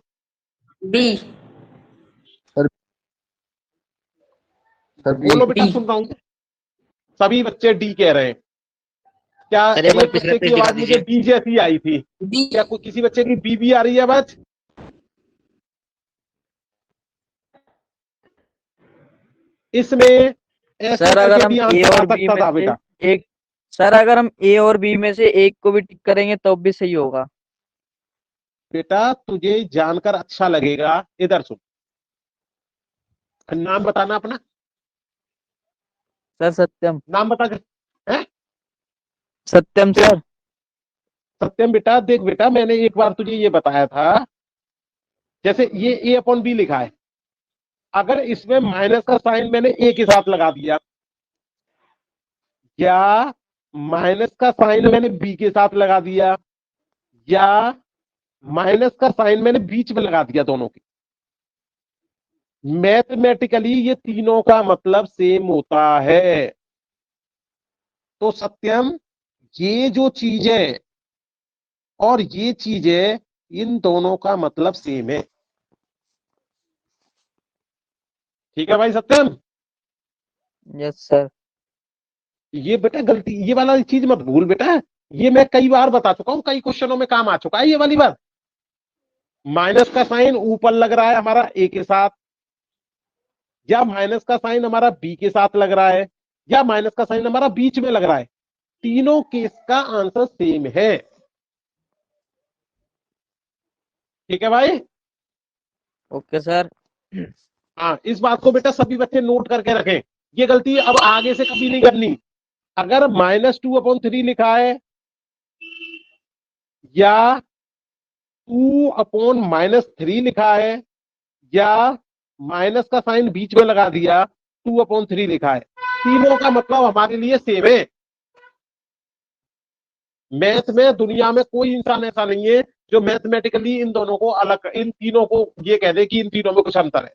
बी। बोलो बेटा, डी। सुन रहा हूँ। सभी बच्चे डी कह रहे हैं। क्या सर, एक बार एक पिछला बच्चे की पेज दिखा आवाज मुझे दीजिए। बी जैसी आई थी? बी। क्या कोई किसी बच्चे की बी भी आ रही है आवाज? इसमें ऐसे सर अगर करके हम भी ए आंसर आ और बी सकता में था से बेटा। एक सर अगर हम ए और बी में से एक को भी टिक करेंगे तो भी सही होगा। बेटा तुझे जानकर अच्छा लगेगा, इधर सुन। नाम बताना अपना। सर सत्यम। नाम बता के। हैं? सत्यम सर। सत्यम बेटा, देख बेटा, मैंने एक बार तुझे ये बताया था, जैसे ये ए अपॉन बी लिखा है, अगर इसमें माइनस का साइन मैंने ए के साथ लगा दिया, या माइनस का साइन मैंने बी के साथ लगा दिया, या माइनस का साइन मैंने बीच में लगा दिया, दोनों की मैथमेटिकली ये तीनों का मतलब सेम होता है। तो सत्यम, ये जो चीज है और ये चीज है, इन दोनों का मतलब सेम है। ठीक है भाई सत्यम? Yes sir. ये बेटा गलती, ये वाला चीज मत भूल बेटा। ये मैं कई बार बता चुका हूं, कई क्वेश्चनों में काम आ चुका है ये वाली बात। माइनस का साइन ऊपर लग रहा है हमारा ए के साथ, या माइनस का साइन हमारा बी के साथ लग रहा है, या माइनस का साइन हमारा बीच में लग रहा है, तीनों केस का आंसर सेम है। ठीक है भाई? Okay sir. हाँ, इस बात को बेटा सभी बच्चे नोट करके रखें। ये गलती अब आगे से कभी नहीं करनी। अगर -2/3 लिखा है या 2/-3 लिखा है, या माइनस का साइन बीच में लगा दिया, 2/3 लिखा है, तीनों का मतलब हमारे लिए सेम है। मैथ में दुनिया में कोई इंसान ऐसा नहीं है जो मैथमेटिकली इन दोनों को अलग, इन तीनों को ये कह दे कि इन तीनों में कुछ अंतर है।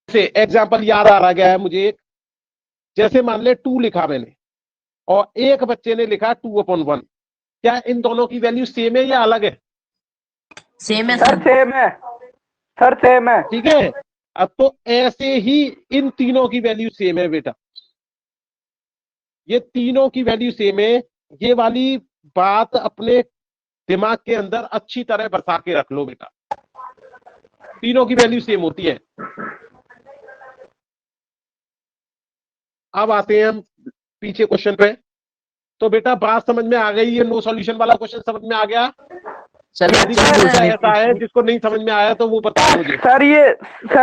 जैसे एग्जाम्पल याद आ रहा गया है मुझे एक, जैसे मान ले 2 लिखा मैंने और एक बच्चे ने लिखा 2/1, क्या इन दोनों की वैल्यू सेम है या अलग है? सेम है सर सर। सेम है। सर सेम है। ठीक है। अब तो ऐसे ही इन तीनों की वैल्यू सेम है बेटा, ये तीनों की वैल्यू सेम है। ये वाली बात अपने दिमाग के अंदर अच्छी तरह बसा के रख लो बेटा, तीनों की वैल्यू सेम होती है। अब आते हैं हम पीछे क्वेश्चन पे। तो बेटा बात समझ में आ गई? ये नो सॉल्यूशन वाला क्वेश्चन समझ में आ गया? सर यदि कोई बच्चा ऐसा है जिसको नहीं समझ में आया तो वो बताओ मुझे। सर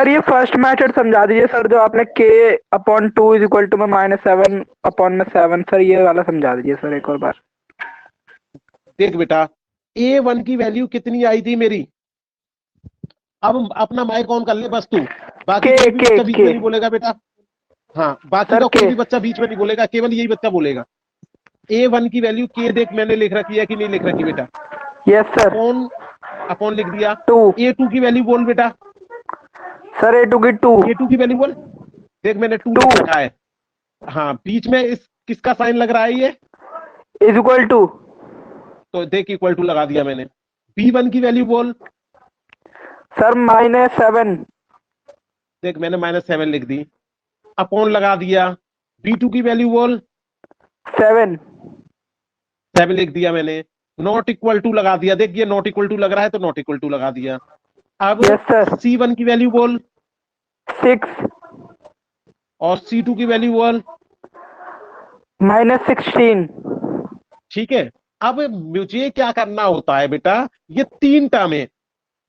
ये फर्स्ट मेथड समझा दीजिए सर, जो आपने k/2 इक्वल टू में -7/7 सर, ये वाला समझा दीजिए सर एक और बार। देख बेटा, A1 की वैल्यू कितनी आई थी मेरी? अब अपना माइक ऑन कर ले बस तू, बाकी कोई भी बच्चा बीच में नहीं बोलेगा बेटा। हाँ, बाकी सर का कोई के भी बच्चा बीच में नहीं बोलेगा, केवल यही बच्चा बोलेगा। A1 की वैल्यू के देख मैंने लिख रखी है कि नहीं लिख रखी बेटा? Yes sir. अपॉन लिख दिया। 2 A2 की वैल्यू बोल बेटा। सर A2 की 2 A2 की वैल्यू बोल। देख मैंने 2 लिख रखा है। हाँ, बीच में इस किसका साइन लग रहा है ये? इज इक्वल टू, तो देख इक्वल टू लगा दिया मैंने। B1 की वैल्यू बोल। सर -7। देख मैंने -7 लिख दी, अपॉन लगा दिया। B2 की वैल्यू बोल। 7 लिख दिया मैंने। नॉट इक्वल टू लगा दिया, देख ये नॉट इक्वल टू लग रहा है तो नॉट इक्वल टू लगा दिया। अब यस सर। C1 की वैल्यू बोल 6 और C2 की वैल्यू बोल। -16। ठीक है। अब मुझे क्या करना होता है बेटा, ये 3 टर्म है,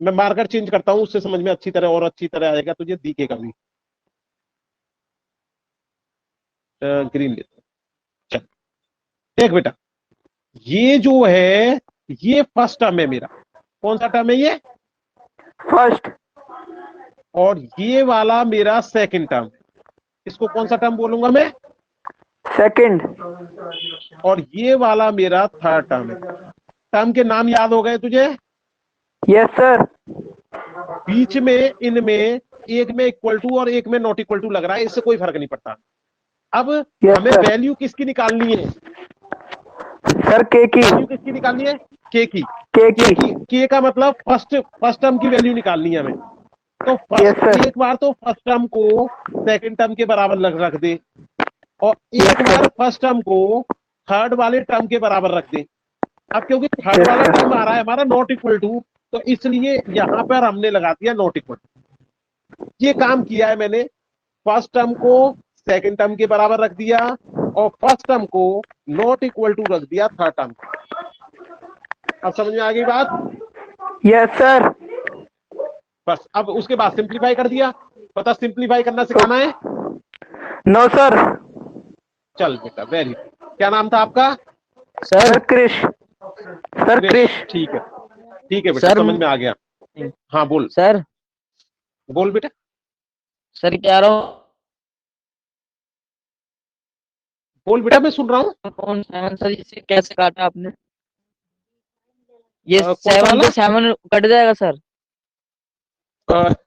मैं मार्कर चेंज करता हूं, उससे समझ में अच्छी तरह और अच्छी तरह आएगा, तुझे दिखेगा भी। ग्रीन लेते, चल देख बेटा, ये जो है ये फर्स्ट टर्म है मेरा। कौन सा टर्म है ये? फर्स्ट। और ये वाला मेरा सेकंड टर्म है। इसको कौन सा टर्म बोलूंगा मैं? सेकंड। और ये वाला मेरा थर्ड टर्म है। टर्म के नाम याद हो गए तुझे? Yes sir. बीच में इनमें एक में इक्वल टू और एक में नॉट इक्वल टू लग रहा है, इससे कोई फर्क नहीं पड़ता। अब यस हमें सर। वैल्यू किसकी निकालनी है? सर के की। वैल्यू किसकी निकालनी है? के की। के के की। की, के का मतलब फर्स्ट टर्म की वैल्यू निकालनी है हमें। तो यस फर्स्ट सर। एक बार तो फर्स्ट टर्म को सेकंड टर्म के बराबर रख दे, और यस एक सर। बार फर्स्ट टर्म को थर्ड वाले टर्म के बराबर रख दे। अब क्योंकि थर्ड यस वाला सर। टर्म आ रहा है हमारा नॉट इक्वल टू, तो इसलिए यहां पर हमने लगा दिया नॉट इक्वल टू। ये काम किया है मैंने, फर्स्ट टर्म को सेकंड टर्म के बराबर रख दिया और फर्स्ट टर्म को नॉट इक्वल टू रख दिया थर्ड टर्म। अब समझ में आ गई बात? Yes sir. बस अब उसके बाद सिंप्लीफाई कर दिया। पता सिंप्लीफाई करना सिखाना है? No sir. चल बेटा, वेरी गुड। क्या नाम था आपका? Sir sir Krish. Sir Krish. Krish. ठीक है बेटा, सर समझ में आ गया। हाँ बोल, सर बोल बेटा, सर कह रहा हूँ बोल बेटा, मैं सुन रहा हूँ। कौन 7 सर, इसे कैसे काटा आपने? ये कौन सा 7 वाला? से 7 कट जाएगा सर।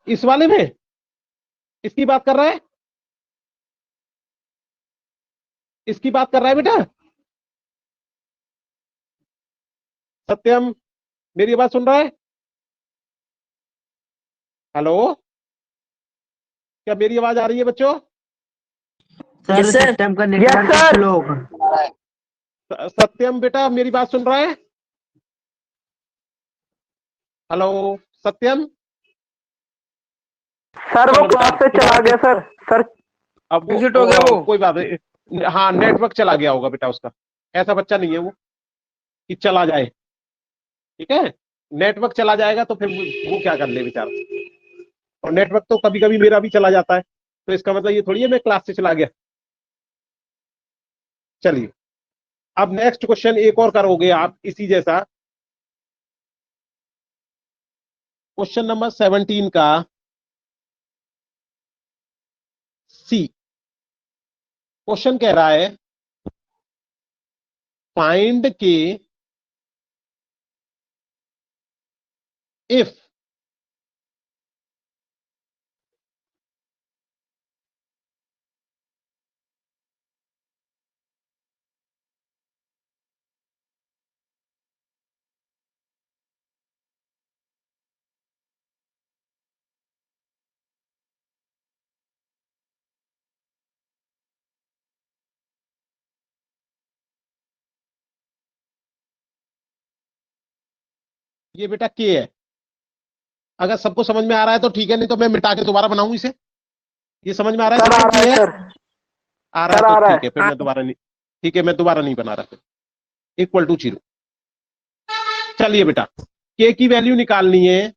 इस वाले में इसकी बात कर रहा है? इसकी बात कर रहा है बेटा? सत्यम, मेरी बात सुन रहा है? हेलो, क्या मेरी आवाज आ रही है बच्चों? Sir Yes, sir. सिस्टम का यस नेटवर्क सर। स्लो होगा। सत्यम बेटा, मेरी बात सुन रहा है? हेलो सत्यम। सर वो चलो बेटा, क्लास से चला दोबारा से। गया सर। सर अब एग्जिट हो गया वो। कोई बात नहीं, हाँ नेटवर्क चला गया होगा बेटा उसका। ऐसा बच्चा नहीं है वो कि चला जाए, ठीक है? नेटवर्क चला जाएगा तो फिर वो क्या कर ले बेचारा। और नेटवर्क तो कभी कभी मेरा भी चला जाता है, तो इसका मतलब ये थोड़ी है मैं क्लास से चला गया। चलिए, अब नेक्स्ट क्वेश्चन एक और करोगे आप इसी जैसा। क्वेश्चन नंबर 17 का सी। क्वेश्चन कह रहा है फाइंड के इफ ये बेटा के है। अगर सबको समझ में आ रहा है तो ठीक है, नहीं तो मैं मिटा के दोबारा बनाऊं इसे। ये समझ में आ रहा है सर आ सबको रहा के है है? सर। आ रहा है सर तो आ रहा ठीक है। है, फिर मैं दोबारा नहीं, ठीक है मैं दोबारा नहीं बना रहा फिर। Equal to 0। चलिए बेटा, के की वैल्यू निकालनी है,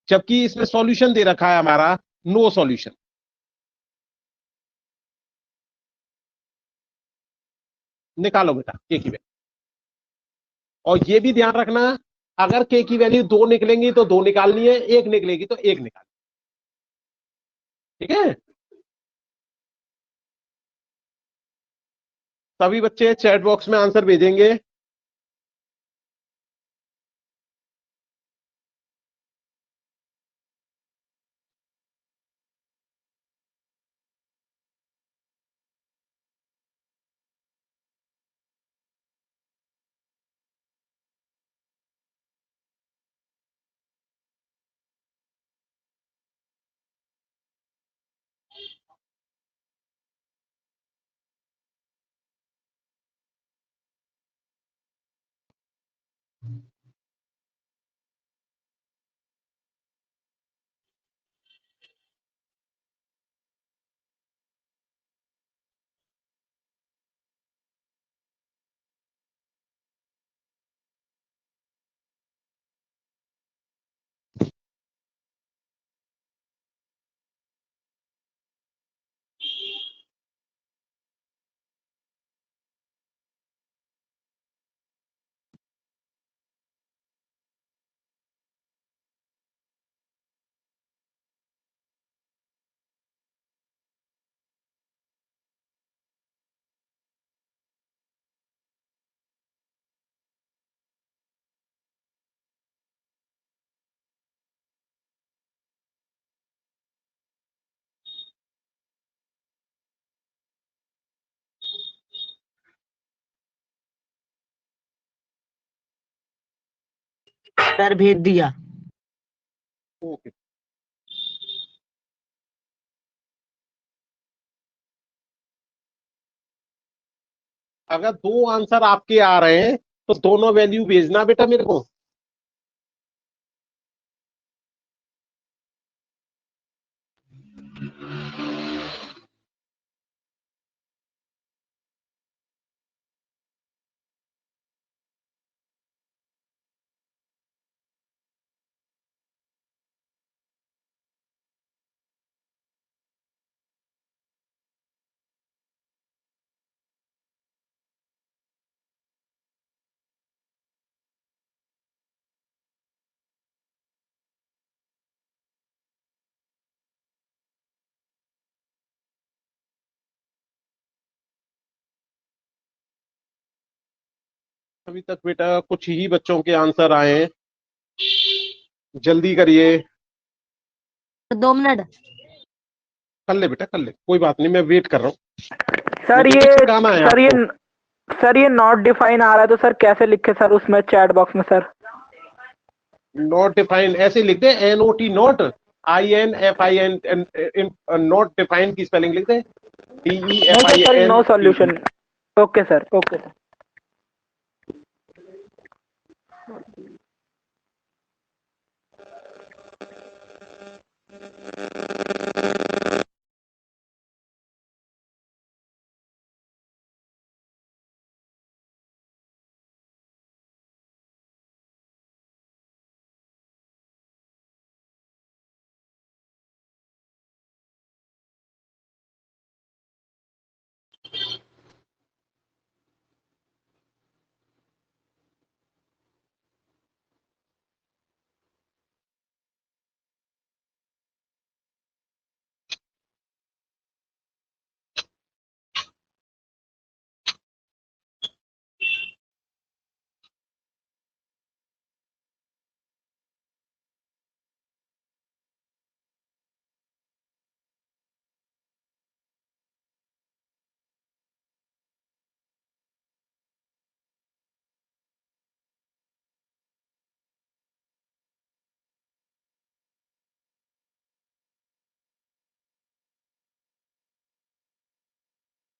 जबकि इसमें सॉल्यूशन दे रखा है हमारा नो सॉल्यूशन। निकालो बेटा के की वैल्यू। और ये भी ध्यान रखना, अगर के की वैल्यू 2 निकलेंगी तो 2 निकालनी है, 1 निकलेगी तो 1 निकालनी, ठीक है? सभी बच्चे चैट बॉक्स में आंसर भेजेंगे। सर भेज दिया। ओके। अगर दो आंसर आपके आ रहे हैं तो दोनों वैल्यू भेजना बेटा मेरे को। अभी तक बेटा कुछ ही बच्चों के आंसर आए हैं, जल्दी करिए। 2 मिनट। कर ले बेटा कर ले, कोई बात नहीं, मैं वेट कर रहा हूँ। सर मुझे ये कुछ सिखाना है सर ये आपको। सर ये नॉट डिफाइन आ रहा है तो सर कैसे लिखे सर उसमें चैट बॉक्स में सर? नॉट डिफाइन ऐसे लिखते हैं, NOT not, INFIN, not define की स्पेलिंग लिखते हैं नहीं sir, sorry, no DEFIN। Solution. Okay sir, okay sir.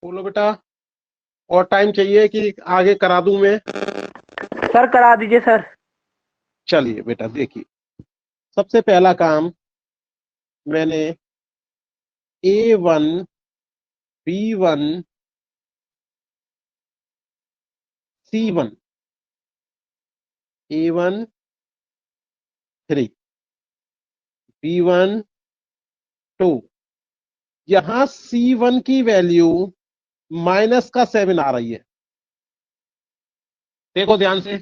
बोलो बेटा, और टाइम चाहिए कि आगे करा दूं मैं? सर करा दीजिए सर। चलिए बेटा देखिए, सबसे पहला काम मैंने A1 B1 C1, A1 3 B1 2, यहां C1 की वैल्यू -7 आ रही है। देखो ध्यान से,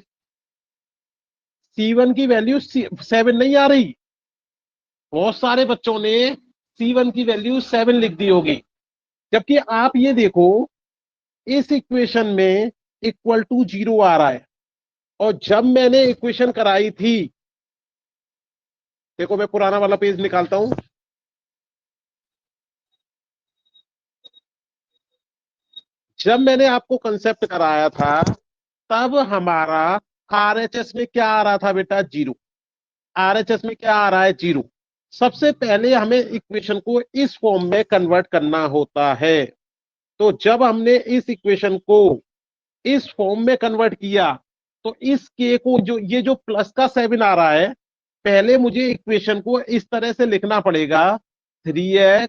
C1 की वैल्यू 7 नहीं आ रही। बहुत सारे बच्चों ने C1 की वैल्यू 7 लिख दी होगी, जबकि आप ये देखो इस इक्वेशन में इक्वल टू 0 आ रहा है। और जब मैंने इक्वेशन कराई थी, देखो मैं पुराना वाला पेज निकालता हूं, जब मैंने आपको कंसेप्ट कराया था तब हमारा RHS में क्या आ रहा था बेटा? 0। RHS में क्या आ रहा है? 0। सबसे पहले हमें इक्वेशन को इस फॉर्म में कन्वर्ट करना होता है। तो जब हमने इस इक्वेशन को इस फॉर्म में कन्वर्ट किया तो इस के को, जो ये जो प्लस का 7 आ रहा है, पहले मुझे इक्वेशन को इस तरह से लिखना पड़ेगा, 3x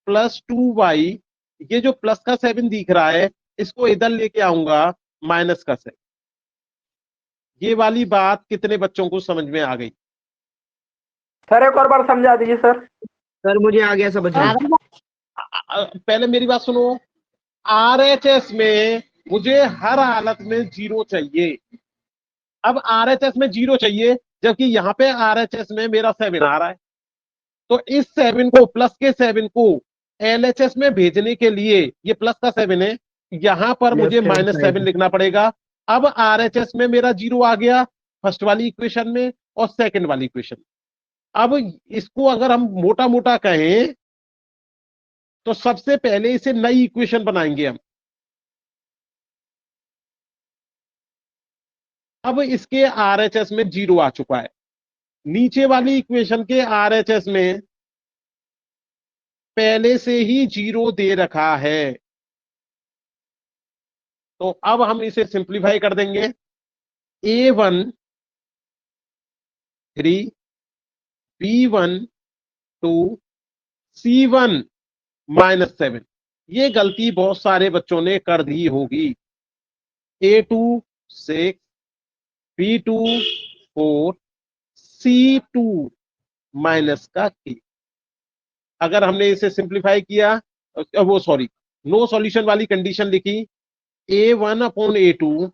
+ 2y, ये जो प्लस का 7 दिख रहा है इसको इधर लेके आऊंगा -7। ये वाली बात कितने बच्चों को समझ में आ गई? सर एक और बार समझा दीजिए सर। सर मुझे आ गया समझ में। पहले मेरी बात सुनो, RHS में मुझे हर हालत में 0 चाहिए। अब RHS में 0 चाहिए, जबकि यहाँ पे RHS में मेरा 7 आ रहा है। तो इस 7 को, प्लस के 7 को LHS में भेजने के लिए, ये प्लस का 7 है, यहां पर मुझे लेफ्ट हैंड -7 साइड। लिखना पड़ेगा। अब RHS में मेरा 0 आ गया फर्स्ट वाली इक्वेशन में और सेकंड वाली इक्वेशन। अब इसको अगर हम मोटा मोटा कहें तो सबसे पहले इसे नई इक्वेशन बनाएंगे हम। अब इसके आरएचएस में 0 आ चुका है, नीचे वाली इक्वेशन के आरएचएस में पहले से ही 0 दे रखा है। तो अब हम इसे सिंप्लीफाई कर देंगे। A1 3, B1 2, C1 -7। ये गलती बहुत सारे बच्चों ने कर दी होगी। A2 6, B2 4, C2 माइनस का K। अगर हमने इसे सिंप्लीफाई किया, वो सॉरी, नो सॉल्यूशन वाली कंडीशन लिखी, A1/A2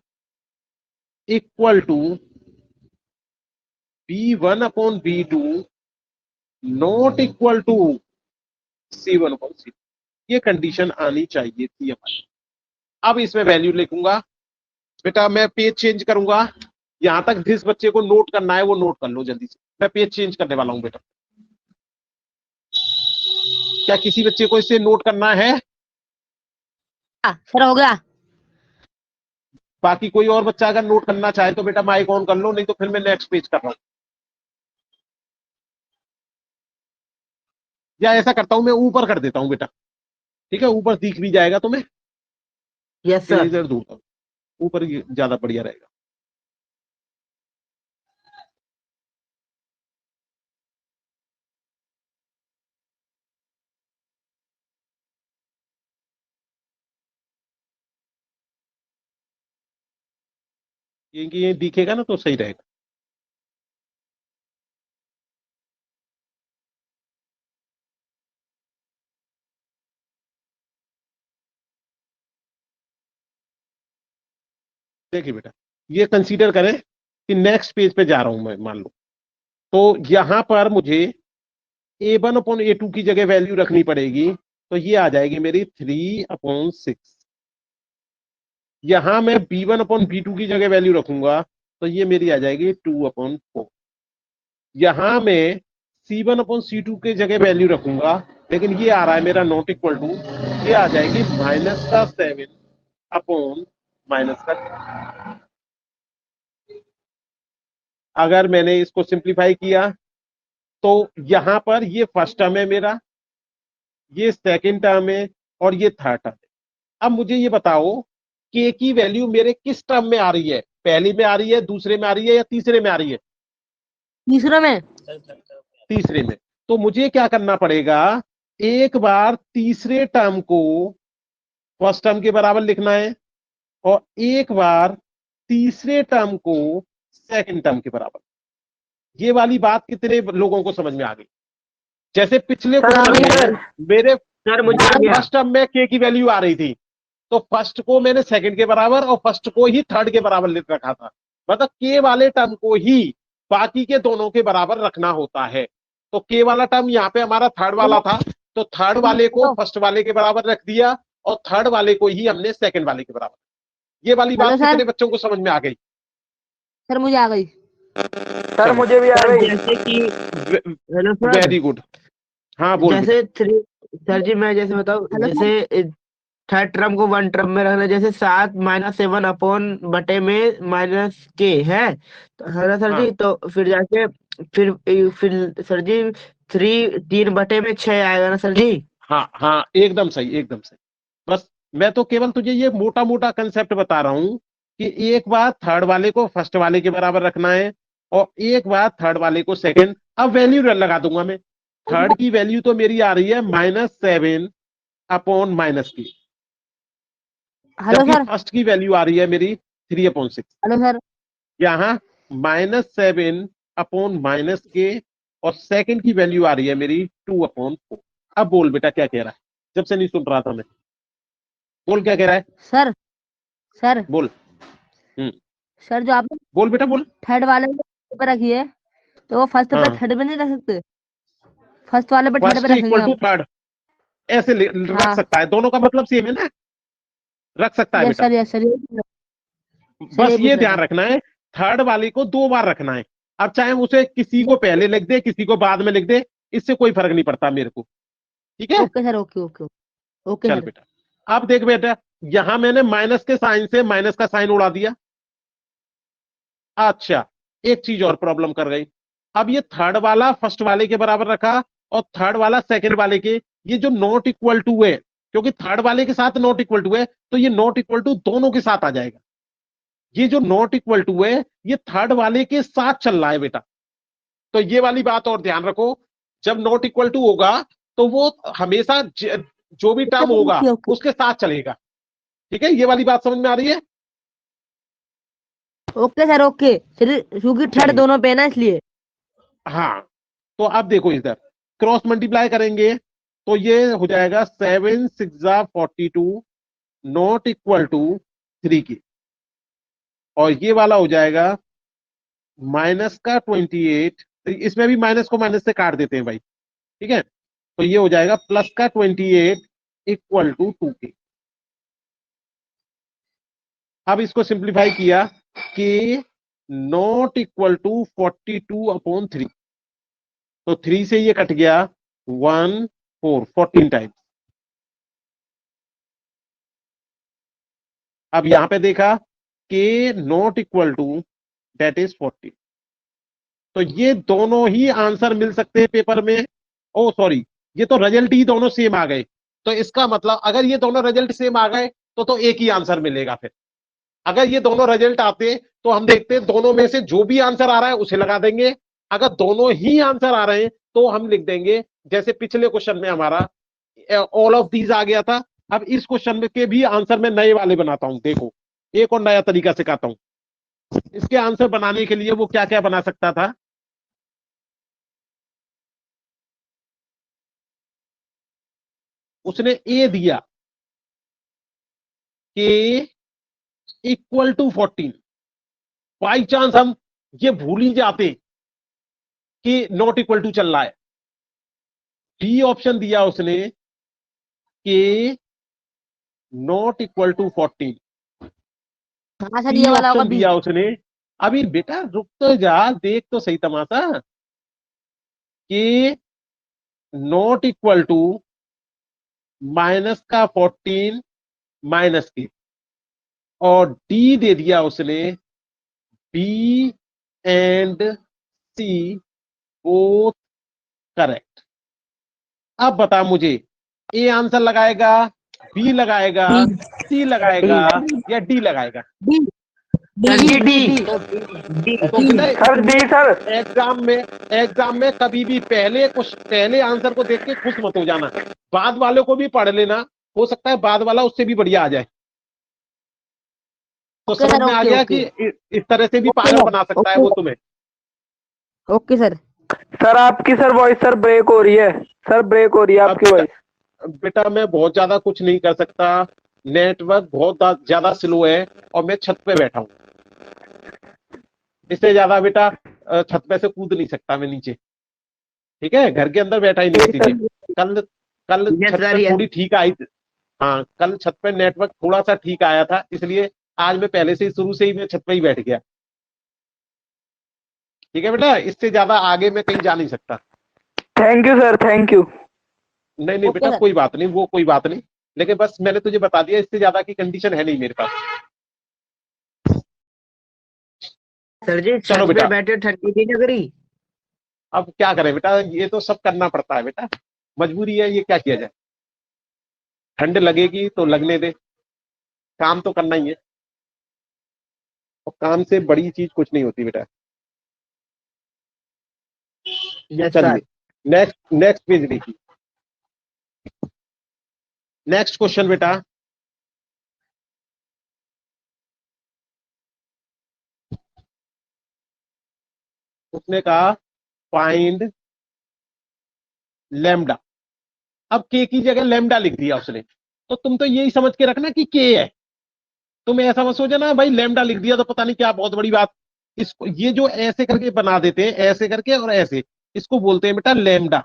equal to B1/B2 not equal to C1/C2। ये कंडीशन आनी चाहिए थी हमारी। अब इसमें वैल्यू लिखूंगा बेटा, मैं पेज चेंज करूंगा। यहां तक जिस बच्चे को नोट करना है वो नोट कर लो जल्दी से, मैं पेज चेंज करने वाला हूं बेटा। क्या किसी बच्चे को इसे नोट करना है? सर हो गया। बाकी कोई और बच्चा अगर नोट करना चाहे तो बेटा माइक ऑन कर लो, नहीं तो फिर मैं नेक्स्ट पेज कर रहा हूं। या ऐसा करता हूं, मैं ऊपर कर देता हूं बेटा, ठीक है, ऊपर दिख भी जाएगा तुम्हें। Yes sir. इधर दूर कर, ऊपर ज्यादा बढ़िया रहेगा। ये दिखेगा ना तो सही रहेगा। देखिए बेटा, ये कंसीडर करें कि नेक्स्ट पेज पे जा रहा हूं मैं, मान लो। तो यहां पर मुझे A1/A2 की जगह वैल्यू रखनी पड़ेगी, तो ये आ जाएगी मेरी 3/6। यहां मैं B1/B2 की जगह वैल्यू रखूंगा तो ये मेरी आ जाएगी 2/4। यहां मैं C1/C2 की जगह वैल्यू रखूंगा, लेकिन ये आ रहा है मेरा नॉट इक्वल टू, ये आ जाएगी -7 अपॉन -। अगर मैंने इसको सिंप्लीफाई किया तो यहां पर ये फर्स्ट टर्म है मेरा, ये सेकंड टर्म है और ये थर्ड टर्म है। अब मुझे ये बताओ के की वैल्यू मेरे किस टर्म में आ रही है, पहले में आ रही है, दूसरे में आ रही है, या तीसरे में आ रही है? तीसरे में। तीसरे में। तो मुझे क्या करना पड़ेगा, एक बार तीसरे टर्म को फर्स्ट टर्म के बराबर लिखना है और एक बार तीसरे टर्म को सेकंड टर्म के बराबर। ये वाली बात कितने लोगों को समझ में आ गई? जैसे पिछले क्वेश्चन में मेरे सर मुझे आ गया। फर्स्ट टर्म में के की वैल्यू आ रही थी, तो फर्स्ट को मैंने सेकंड के बराबर और फर्स्ट को ही थर्ड के बराबर लिख रखा था। मतलब के वाले टर्म को ही बाकी के दोनों के बराबर रखना होता है। तो के वाला टर्म यहाँ पे हमारा थर्ड वाला था, तो थर्ड वाले को फर्स्ट वाले के बराबर रख दिया और थर्ड वाले को ही हमने सेकंड वाले के बराबर। ये वाली बात कितने बच्चों को समझ में आ गई? सर मुझे आ गई। सर मुझे भी आ गई। जैसे कि हेलो सर, वेरी गुड। हाँ बोल बेटा। जैसे 3 सर जी मैं जैसे बताऊं, हेलो सर। जैसे थर्ड टर्म को वन टर्म में रखना, जैसे 7 -7 अपॉन बटे में -k है, तो है ना सर जी। हाँ। तो फिर जाके फिर सर जी 3 बटे में 6 आएगा ना सर जी। हाँ हाँ, एकदम सही, एकदम सही। बस मैं तो केवल तुझे ये मोटा मोटा कंसेप्ट बता रहा हूं कि एक बार थर्ड वाले को फर्स्ट वाले के बराबर रखना है और एक बार थर्ड वाले को सेकंड। अब वैल्यू लगा दूंगा मैं। थर्ड की वैल्यू तो मेरी आ रही है -7 अपॉन -k, हेलो जबकि सर। फर्स्ट की वैल्यू आ रही है मेरी 3/6। Hello sir. यहाँ -7 अपॉन -k और सेकंड की वैल्यू आ रही है मेरी 2/4। अब बोल बेटा क्या कह रहा है, जब से नहीं सुन रहा था मैं। बोल क्या कह रहा है, सर सर बोल। सर जो आपने बोल बेटा बोल। थर्ड वाले पे रखी है, तो वो फर्स्ट पे हाँ, थर्ड पे नहीं रख सकते? फर्स्ट वाले पे थर्ड फर्स्ट पे रखेंगे इक्वल टू हम। थर्ड ऐसे रख हाँ। सकता है, दोनों का मतलब सेम है ना, रख सकता है यस बेटा। सर, यस सर, सर बस ये ये पूछ रहा ध्यान था। रखना है, थर्ड वाले को 2 बार रखना है। अब चाहे उसे किसी को पहले लिख दे, किसी को बाद में लिख दे, इससे कोई फर्क नहीं पड़ता मेरे को, ठीक है। Okay sir, okay okay okay चल सर। बेटा, अब देख बेटा, यहां मैंने माइनस के साइन से माइनस का साइन उड़ा दिया, अच्छा, एक चीज और प्रॉब्लम कर गई। अब ये थर्ड वाला फर्स्ट वाले के बराबर रखा और थर्ड वाला सेकंड वाले के, ये जो नॉट इक्वल टू है, क्योंकि थर्ड वाले के साथ नॉट इक्वल टू है तो ये नॉट इक्वल टू दोनों के साथ आ जाएगा। ये जो नॉट इक्वल टू है ये थर्ड वाले के साथ चल रहा है बेटा। तो ये वाली बात और ध्यान रखो, जब नॉट इक्वल टू होगा तो वो हमेशा जो भी टर्म होगा ओके ओके उसके साथ चलेगा। ठीक है, ये वाली बात समझ में आ रही है? ओके सर ओके फिर क्योंकि थर्ड चलिए, दोनों पे है ना इसलिए। हाँ, तो अब देखो इधर क्रॉस मल्टीप्लाई करेंगे तो ये हो जाएगा 7 6 42 नॉट इक्वल टू 3 की, और ये वाला हो जाएगा माइनस का 28, इसमें भी माइनस को माइनस से काट देते हैं भाई। ठीक है, तो ये हो जाएगा प्लस का 28 इक्वल टू 2 की। अब इसको सिंप्लीफाई किया कि नॉट इक्वल टू 42/3, तो 3 से ये कट गया 1 4 14 टाइम्स। अब यहां पे देखा कि not equal to that is 40, तो ये दोनों ही आंसर मिल सकते हैं पेपर में। ओ सॉरी, ये तो रिजल्ट ही दोनों सेम आ गए, तो इसका मतलब अगर ये दोनों रिजल्ट सेम आ गए तो एक ही आंसर मिलेगा। फिर अगर ये दोनों रिजल्ट आते तो हम देखते हैं दोनों में से जो भी आंसर आ रहा है उसे लगा देंगे। अगर दोनों ही आंसर आ रहे हैं तो हम लिख देंगे, जैसे पिछले क्वेश्चन में हमारा ऑल ऑफ दीज आ गया था। अब इस क्वेश्चन में के भी आंसर में नए वाले बनाता हूं। देखो, एक और नया तरीका सिखाता हूं। इसके आंसर बनाने के लिए वो क्या क्या बना सकता था। उसने ए दिया कि इक्वल टू 14, बाई चांस हम ये भूल ही जाते कि नॉट इक्वल टू चल रहा है। बी ऑप्शन दिया उसने कि नॉट इक्वल टू 14। हाँ सर सी ये वाला होगा ऑप्शन बी। दिया उसने, अभी बेटा रुक तो जा, देख तो सही तमाशा, कि नॉट इक्वल टू माइनस का 14 माइनस के, और डी दे दिया उसने B and C both correct. अब बता मुझे, ए आंसर लगाएगा, बी लगाएगा, सी लगाएगा या डी लगाएगा? D sir D G D D D D. तो बेटा सर डी इसलिए सर। एग्जाम में कभी भी पहले आंसर को देख के खुश मत हो जाना, बाद वाले को भी पढ़ लेना, हो सकता है बाद वाला उससे भी बढ़िया आ जाए। तो ओके समझ सर में आ ओके गया ओके कि इस तरह से भी ओके पागल सर बना सकता है ओके वो तुम्हें। Okay sir. सर आपकी सर वॉइस सर ब्रेक हो रही है। सर ब्रेक हो रही है अब आपकी वॉइस। बेटा मैं बहुत ज्यादा कुछ नहीं कर सकता, नेटवर्क बहुत ज्यादा स्लो है और मैं छत पे बैठा हूँ। इससे ज्यादा बेटा छत पे से कूद नहीं सकता मैं नीचे। ठीक है, घर के अंदर बैठा ही नहीं इसीलिए। कल कल यस छत सर पे यस। थोड़ी ठीक आई। हाँ, कल छत पे नेटवर्क थोड़ा सा ठीक आया था, इसलिए आज मैं पहले से ही शुरू से ही मैं छत पे ही बैठ गया। ठीक है बेटा, इससे ज्यादा आगे मैं कहीं जा नहीं सकता। Thank you sir, thank you. नहीं नहीं ओके बेटा, सर कोई बात नहीं, वो कोई बात नहीं, लेकिन बस मैंने तुझे बता दिया, इससे ज्यादा की कंडीशन है नहीं मेरे पास। सर जी चलो छत पे बेटा, बैठे ठंडी नहीं लग रही? अब क्या करें बेटा, ये तो सब करना पड़ता है बेटा, मजबूरी है, ये क्या किया जाए। ठंड लगेगी तो लगने दे, काम तो करना ही है, और काम से बड़ी चीज कुछ नहीं होती बेटा। Yes sir. चलिए, नेक्स्ट नेक्स्ट पेज देखिए। नेक्स्ट क्वेश्चन बेटा, उसने कहा फाइंड लैम्डा। अब के की जगह लैम्डा लिख दिया उसने, तो तुम तो यही समझ के रखना कि के है। तुम ऐसा मत सोचना ना भाई लैम्डा लिख दिया तो पता नहीं क्या बहुत बड़ी बात। इसको ये जो ऐसे करके बना देते हैं, ऐसे करके और ऐसे, इसको बोलते हैं बेटा लैम्डा।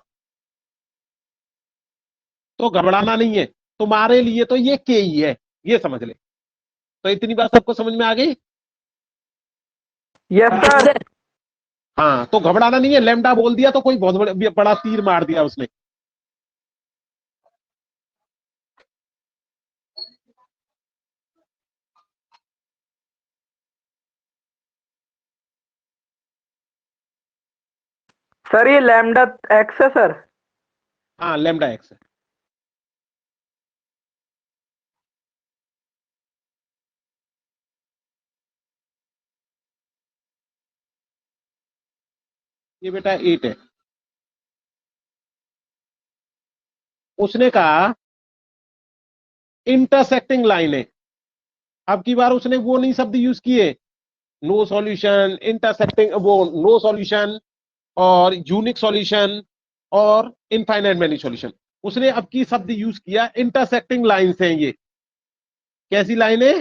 तो घबराना नहीं है, तुम्हारे लिए तो ये के ही है, ये समझ ले। तो इतनी बात सबको समझ में आ गई? Yes sir. हाँ, तो घबराना नहीं है, लैम्डा बोल दिया तो कोई बहुत बड़ा तीर मार दिया उसने। सर ये लैम्डा एक्स है सर। हाँ लैम्डा एक्स है। ये बेटा 8 है। उसने कहा इंटरसेक्टिंग लाइन है। अब की बार उसने वो नहीं शब्द यूज किए, नो सॉल्यूशन, इंटरसेक्टिंग, वो नो सॉल्यूशन और यूनिक सॉल्यूशन और इनफाइनाइट मैनी सॉल्यूशन। उसने अब की शब्द यूज किया इंटरसेक्टिंग लाइंस हैं ये। कैसी लाइन है?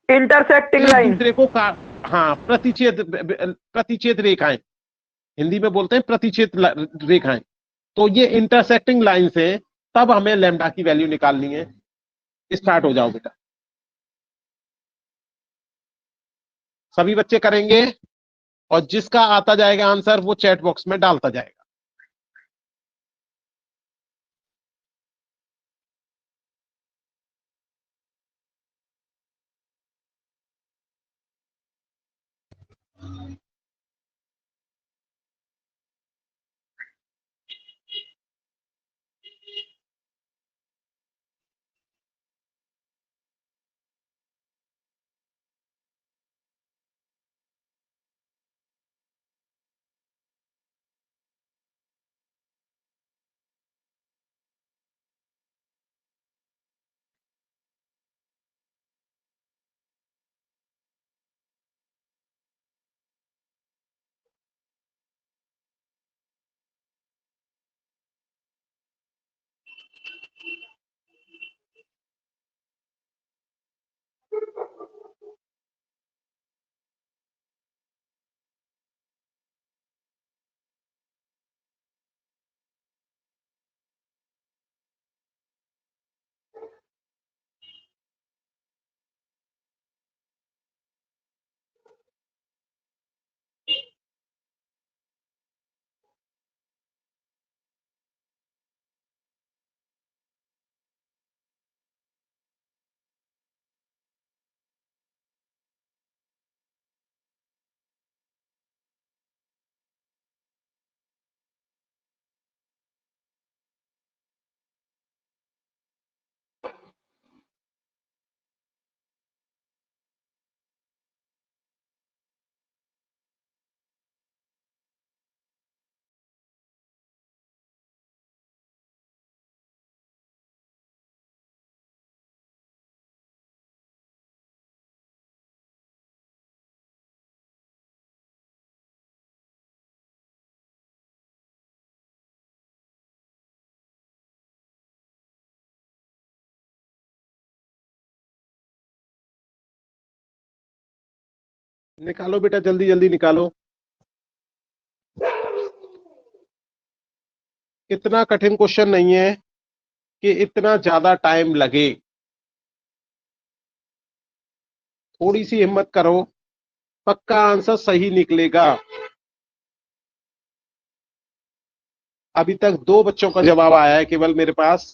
इंटरसेक्टिंग एक लाइन। दूसरे को हाँ, प्रतिच्छेद रेखाएं, हिंदी में बोलते हैं प्रतिच्छेद रेखाएं। तो ये इंटरसेक्टिंग लाइंस हैं, तब हमें लैम्डा की वैल्यू निकालनी है। स्टार्ट हो जाओ बेटा, सभी बच्चे करेंगे और जिसका आता जाएगा आंसर वो चैट बॉक्स में डालता जाएगा। निकालो बेटा, जल्दी जल्दी निकालो। इतना कठिन क्वेश्चन नहीं है कि इतना ज्यादा टाइम लगे। थोड़ी सी हिम्मत करो, पक्का आंसर सही निकलेगा। अभी तक 2 बच्चों का जवाब आया है केवल मेरे पास।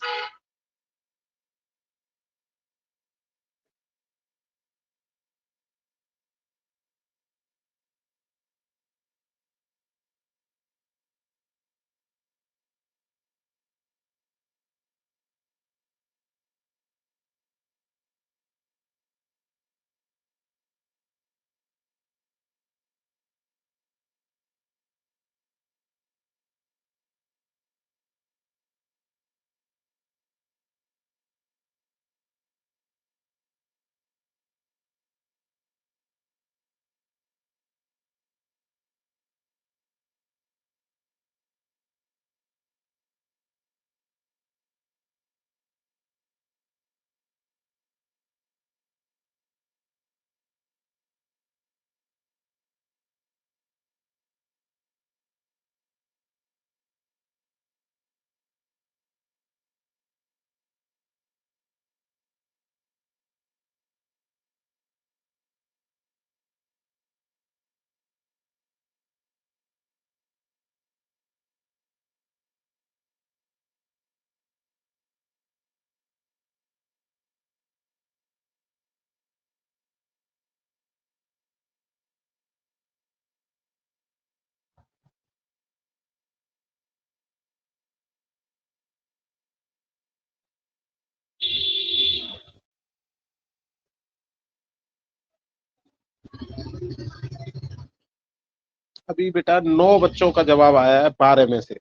अभी बेटा 9 बच्चों का जवाब आया है 12 में से।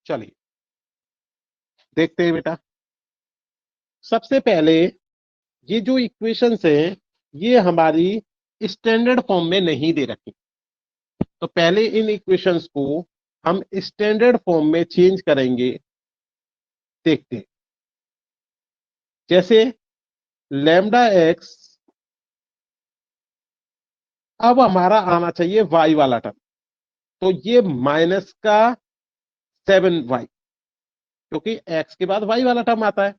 चलिए देखते हैं बेटा। सबसे पहले ये जो इक्वेशंस हैं ये हमारी स्टैंडर्ड फॉर्म में नहीं दे रखी, तो पहले इन इक्वेशंस को हम स्टैंडर्ड फॉर्म में चेंज करेंगे। देखते हैं, जैसे लैम्डा एक्स, अब हमारा आना चाहिए वाई वाला टर्म, तो ये माइनस का 7y, क्योंकि x के बाद y वाला टर्म आता है,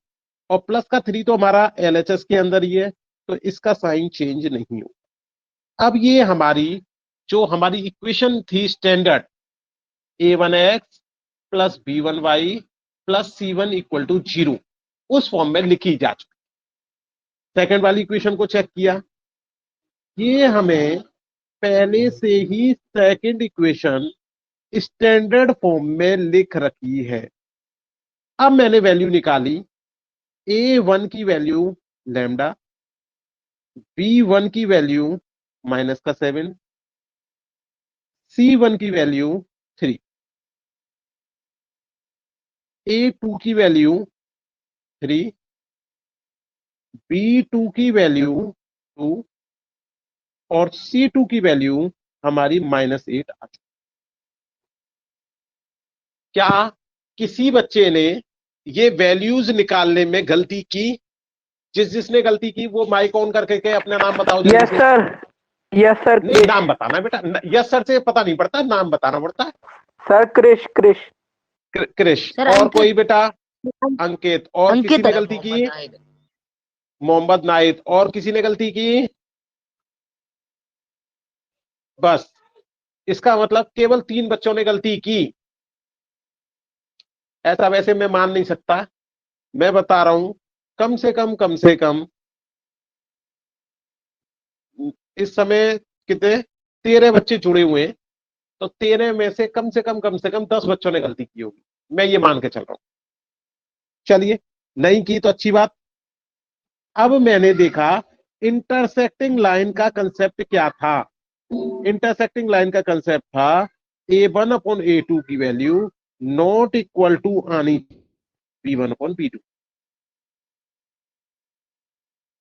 और प्लस का 3 तो हमारा LHS के अंदर ही है, तो इसका साइन चेंज नहीं होगा। अब ये जो हमारी इक्वेशन थी standard, a1x plus b1y plus c1 equal to 0, उस फॉर्म में लिखी जा चुकी। सेकंड वाली इक्वेशन को चेक किया, ये हमें पहले से ही सेकंड इक्वेशन स्टैंडर्ड फॉर्म में लिख रखी है। अब मैंने वैल्यू निकाली, a1 की वैल्यू लैम्डा, b1 की वैल्यू माइनस का 7, c1 की वैल्यू 3, a2 की वैल्यू 3, b2 की वैल्यू 2 और c2 की वैल्यू हमारी -8 आ चुकी। क्या किसी बच्चे ने ये वैल्यूज निकालने में गलती की? जिसने गलती की वो माइक ऑन करके के अपना नाम बताओ जल्दी यस से। सर, यस सर, नहीं, नाम बताना बेटा, यस सर से पता नहीं पड़ता, नाम बताना पड़ता है। सर क्रिश, क्रिश, क्रिश। सर, और अंकित। कोई बेटा? अंकित। और किसी अंकित। ने गलती की? मोहम्मद नाइद। और किसी ने गलती की? बस, इसका मतलब केवल 3 बच्चों ने गलती की। ऐसा वैसे मैं मान नहीं सकता, मैं बता रहा हूं कम से कम इस समय कितने 13 बच्चे जुड़े हुए हैं, तो 13 में से कम से कम 10 बच्चों ने गलती की होगी, मैं ये मान के चल रहा हूं। चलिए, नहीं की तो अच्छी बात। अब मैंने देखा इंटरसेक्टिंग लाइन का कंसेप्ट क्या था। इंटरसेक्टिंग लाइन का कंसेप्ट था a1 अपॉन a2 की वैल्यू नॉट इक्वल टू आनी b1 अपॉन b2।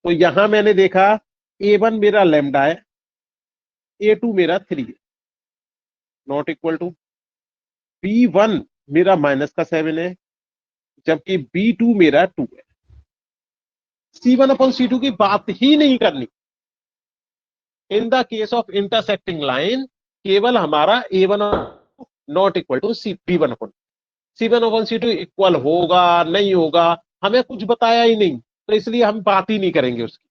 तो यहां मैंने देखा a1 मेरा लैम्डा है, a2 मेरा 3 है, नॉट इक्वल टू b1 मेरा माइनस का 7 है, जबकि b2 मेरा 2 है। c1 अपॉन c2 की बात ही नहीं करनी। In the case of intersecting line केवल हमारा a1 not equal to b1 upon c1 upon c2 equal होगा नहीं होगा हमें कुछ बताया ही नहीं, तो इसलिए हम बात ही नहीं करेंगे उसकी।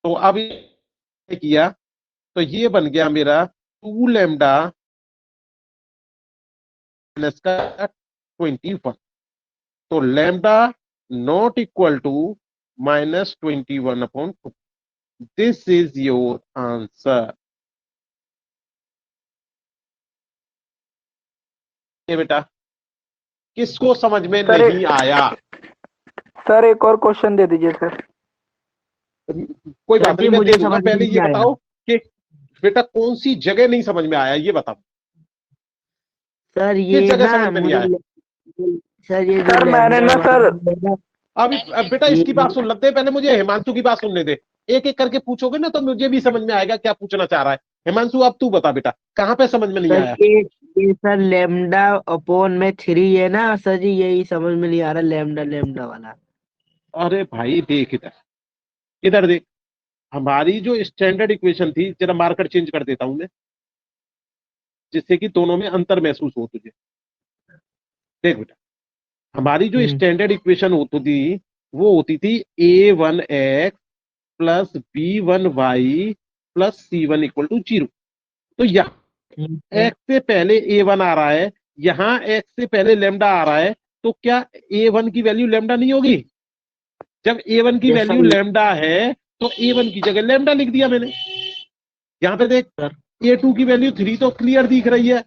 तो अब ये किया, तो ये बन गया मेरा 2 लैम्डा माइनस का 21, तो lambda not equal to -21 upon 2। This is your answer. ये बेटा किसको समझ में सर, नहीं आया? सर एक और क्वेश्चन दे दीजिए सर। कोई सर बात जी, नहीं, मैं मुझे दे दूंगा। समझ में पहले नहीं ये आया। बताओ कि बेटा कौन सी जगह नहीं समझ में आया, ये बताओ। सर किस ये जगह ना समझ में नहीं मुझे, आया? सर ये जो सर मैंने लैम्डा ना सर, अब बेटा इसकी बात सुन लेते हैं, पहले मुझे हिमांशु की बात सुनने दे। एक एक करके पूछोगे ना तो मुझे भी समझ में आएगा क्या पूछना चाह रहा है। हिमांशु अब तू बता बेटा, कहां पे समझ में नहीं सर आया? ये सर लैम्डा अपॉन में 3 है ना सर जी, यही समझ में नहीं आ रहा, लैम्डा लैम्डा वाला। अरे भाई देख, इधर इधर देख, हमारी जो स्टैंडर्ड इक्वेशन थी, जरा मार्कर चेंज कर देता हूं मैं, जिससे कि दोनों में अंतर महसूस हो तुझे। देख बेटा, हमारी जो स्टैंडर्ड इक्वेशन होती थी वो होती थी a1x plus b1y plus c1 equal to 0। तो यहाँ x से पहले a1 आ रहा है, यहाँ x से पहले लैम्डा आ रहा है, तो क्या a1 की वैल्यू लैम्डा नहीं होगी? जब a1 की Yes, वैल्यू sir. लैम्डा है तो a1 की जगह लैम्डा लिख दिया मैंने। यहाँ पे देख, Sir. a2 की वैल्यू 3 तो क्लियर दिख रही है,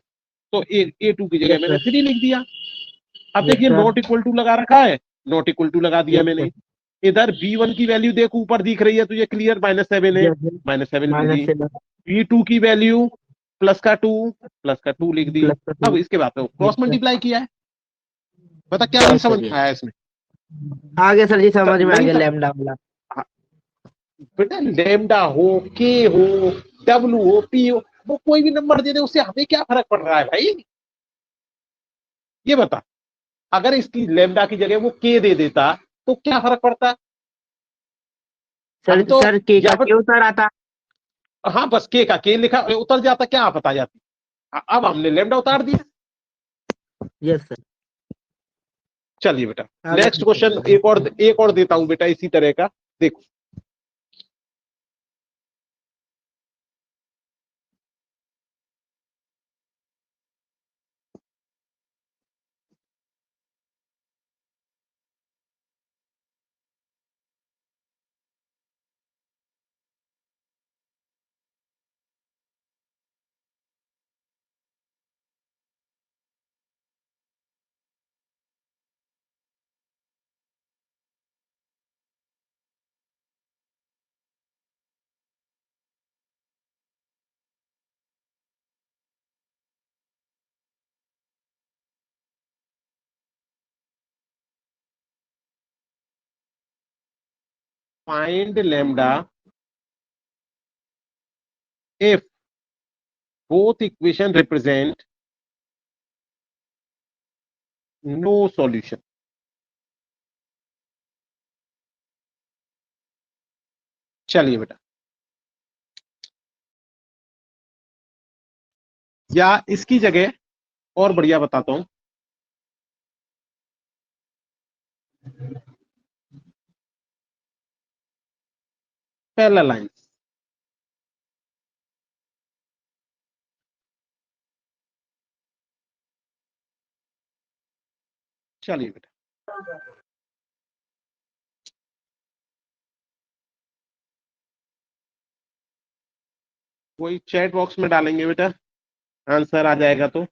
तो a2 की जगह Yes, मैंने sir. 3 लिख दिया। अब Yes, देखिए sir. नॉट इक्वल टू लगा रखा है, नॉट इक्वल टू लगा दिया Yes, मैंने। sir. इधर B1 की वैल्यू देख ऊपर दिख रही है तुझे क्लियर, -7 है, -7 लिख दी। B2 की वैल्यू +2 लिख दी। अब इसके बाद तो क्रॉस मल्टीप्लाई किया है, बता क्या नहीं समझ में आया इसमें? आगे सर जी समझ में आ नहीं गया समझ, लैम्डा वाला। बेटा लेमडा हो, के हो, डब्ल्यू हो, पी हो, वो कोई भी नंबर दे दे, उससे हमें क्या फर्क पड़ रहा है भाई? ये बता, अगर इसकी लेमडा की जगह वो के दे देता तो क्या फर्क पड़ता? हम सर तो सर के का यहाँ पर, क्यों सर आता? हाँ बस के का के लिखा उतर जाता, क्या आप आ जाती। अब हमने लेमडा उतार दिया। Yes sir. चलिए बेटा, आगे नेक्स्ट क्वेश्चन एक और देता हूं बेटा इसी तरह का, देखो। Find lambda if both equation represent no solution। चलिए बेटा, या इसकी जगह और बढ़िया बताता हूं, पैरेलल लाइंस। चलिए बेटा, कोई चैट बॉक्स में डालेंगे बेटा, आंसर आ जाएगा तो।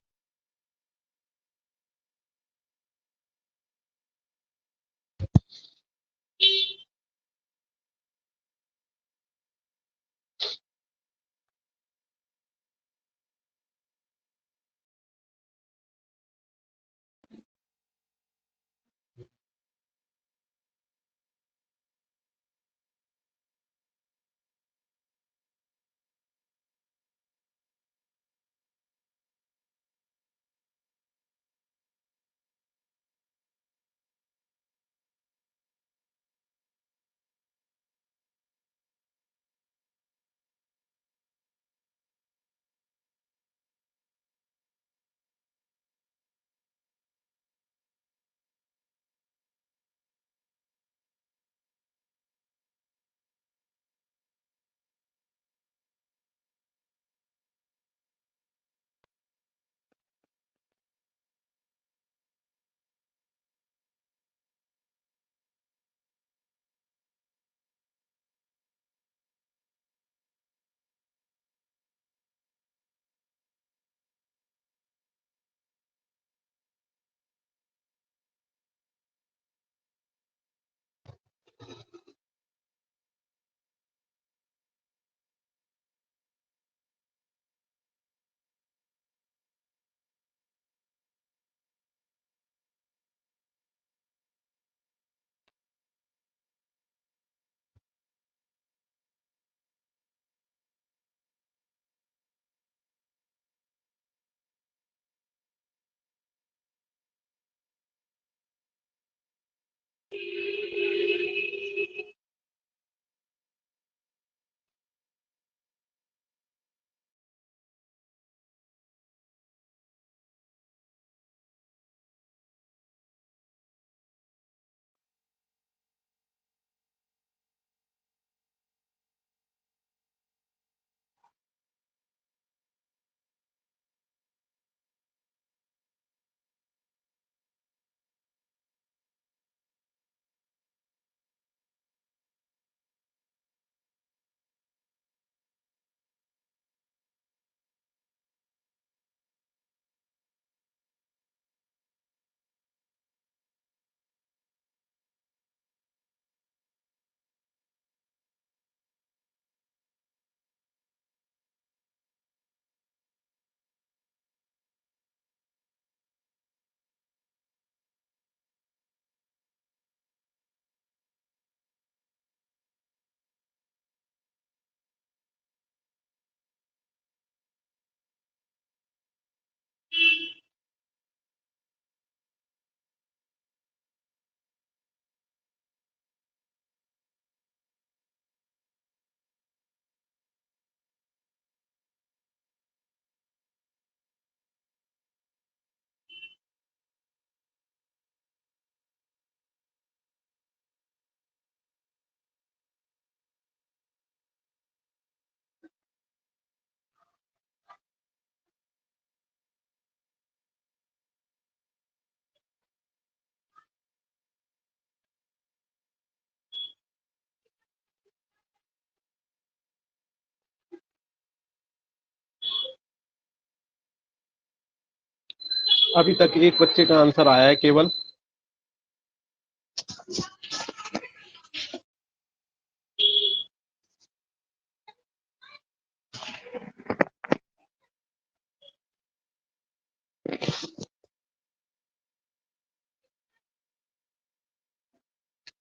अभी तक एक बच्चे का आंसर आया है केवल।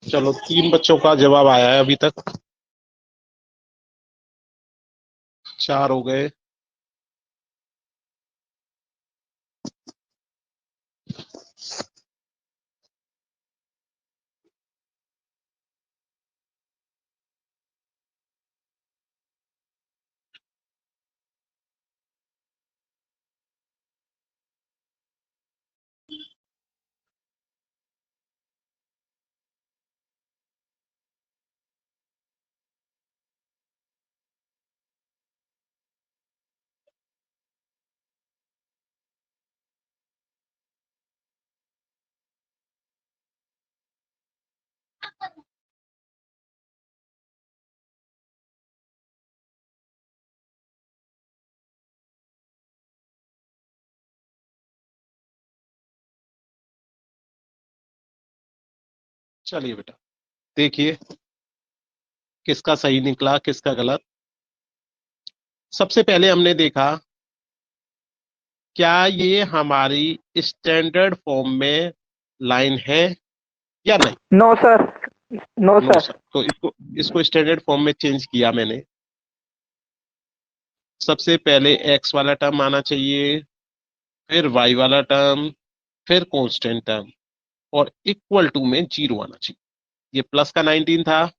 चलो 3 बच्चों का जवाब आया है अभी तक, 4 हो गए। चलिए बेटा देखिए किसका सही निकला किसका गलत। सबसे पहले हमने देखा क्या ये हमारी स्टैंडर्ड फॉर्म में लाइन है या नहीं। No sir, no no sir. Sir, तो इसको इसको स्टैंडर्ड फॉर्म में चेंज किया मैंने। सबसे पहले x वाला टर्म आना चाहिए, फिर y वाला टर्म, फिर कांस्टेंट टर्म, और इक्वल टू में 0 आना चाहिए। ये प्लस का 19 था,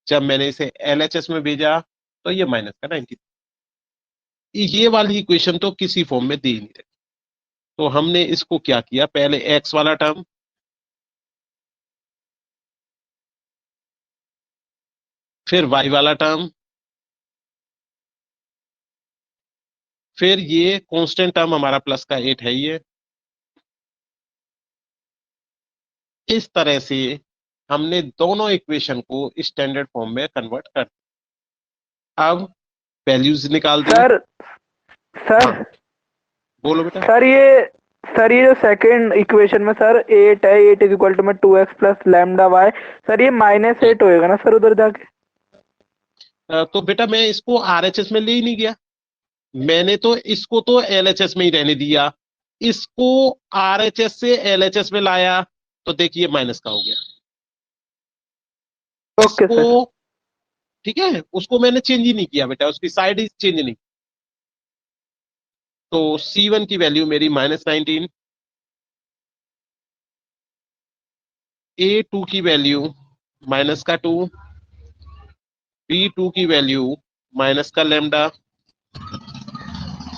जब मैंने इसे LHS में भेजा तो ये माइनस का 19। ये वाली इक्वेशन तो किसी फॉर्म में दे ही नहीं रही, तो हमने इसको क्या किया, पहले x वाला टर्म, फिर y वाला टर्म, फिर ये कांस्टेंट टर्म हमारा प्लस का 8 है ये। इस तरह से हमने दोनों इक्वेशन को स्टैंडर्ड फॉर्म में कन्वर्ट कर दिया। अब वैल्यूज निकाल दी। सर हाँ सर बोलो बेटा। सर ये जो सेकंड इक्वेशन में सर 8 है, 8 इज इक्वल टू में 2x plus lambda Y, sir ये -8 होएगा ना सर उधर जाके? तो बेटा मैं इसको RHS में ले ही नहीं गया, मैंने तो इसको तो LHS में ही रहने दिया, इसको RHS से LHS में लाया तो देखिए माइनस का हो गया। ओके इसको सर। ठीक है, उसको मैंने चेंज ही नहीं किया बेटा, उसकी साइड ही चेंज नहीं। तो C1 की वैल्यू मेरी -19, A2 की वैल्यू माइनस का 2, B2 की वैल्यू माइनस का लैम्डा,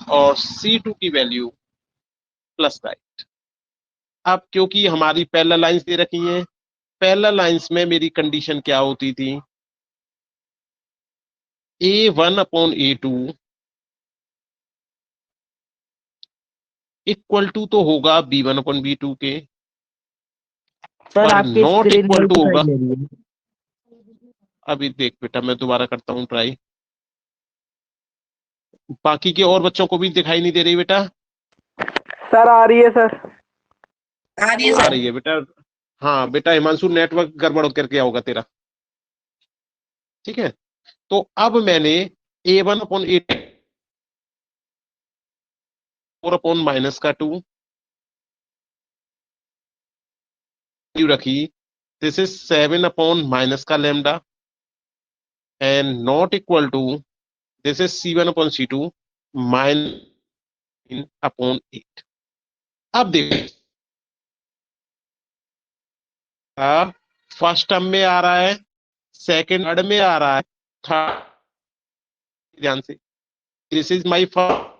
और C2 की वैल्यू प्लस का 8। अब क्योंकि हमारी पैरेलल लाइंस दे रखी हैं, पैरेलल लाइंस में मेरी कंडीशन क्या होती थी, A1/A2 इक्वल टू तो होगा B1/B2 के, सर पर आपकी नॉट स्क्रीन इक्वल नहीं टू दिखाई होगा। दे रही है। अभी देख बेटा मैं दोबारा करता हूँ ट्राई। बाकी के और बच्चों को भी दिखाई नहीं दे रही बेटा? सर आ रही है सर। आ रही है बेटा। हाँ बेटा हिमांशु, नेटवर्क गड़बड़ करके होगा तेरा। ठीक है, तो अब मैंने A1/A2 4/-2 रखी, दिस इज 7/ का lambda, and not equal to this is C1/C2 -8। अब देखो फर्स्ट टर्म में आ रहा है, सेकंड थर्ड में आ रहा है, थर्ड, ध्यान से, दिस इज माई फर्स्ट,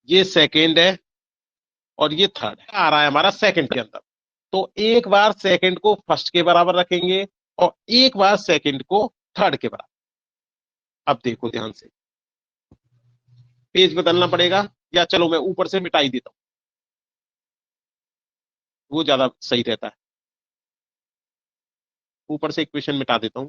ये सेकंड है और ये थर्ड है, आ रहा है हमारा सेकंड के अंदर। तो एक बार सेकंड को फर्स्ट के बराबर रखेंगे और एक बार सेकंड को थर्ड के बराबर। अब देखो ध्यान से, पेज बदलना पड़ेगा, या चलो मैं ऊपर से मिटाई देता हूं, वो ज्यादा सही रहता है। ऊपर से इक्वेशन मिटा देता हूं।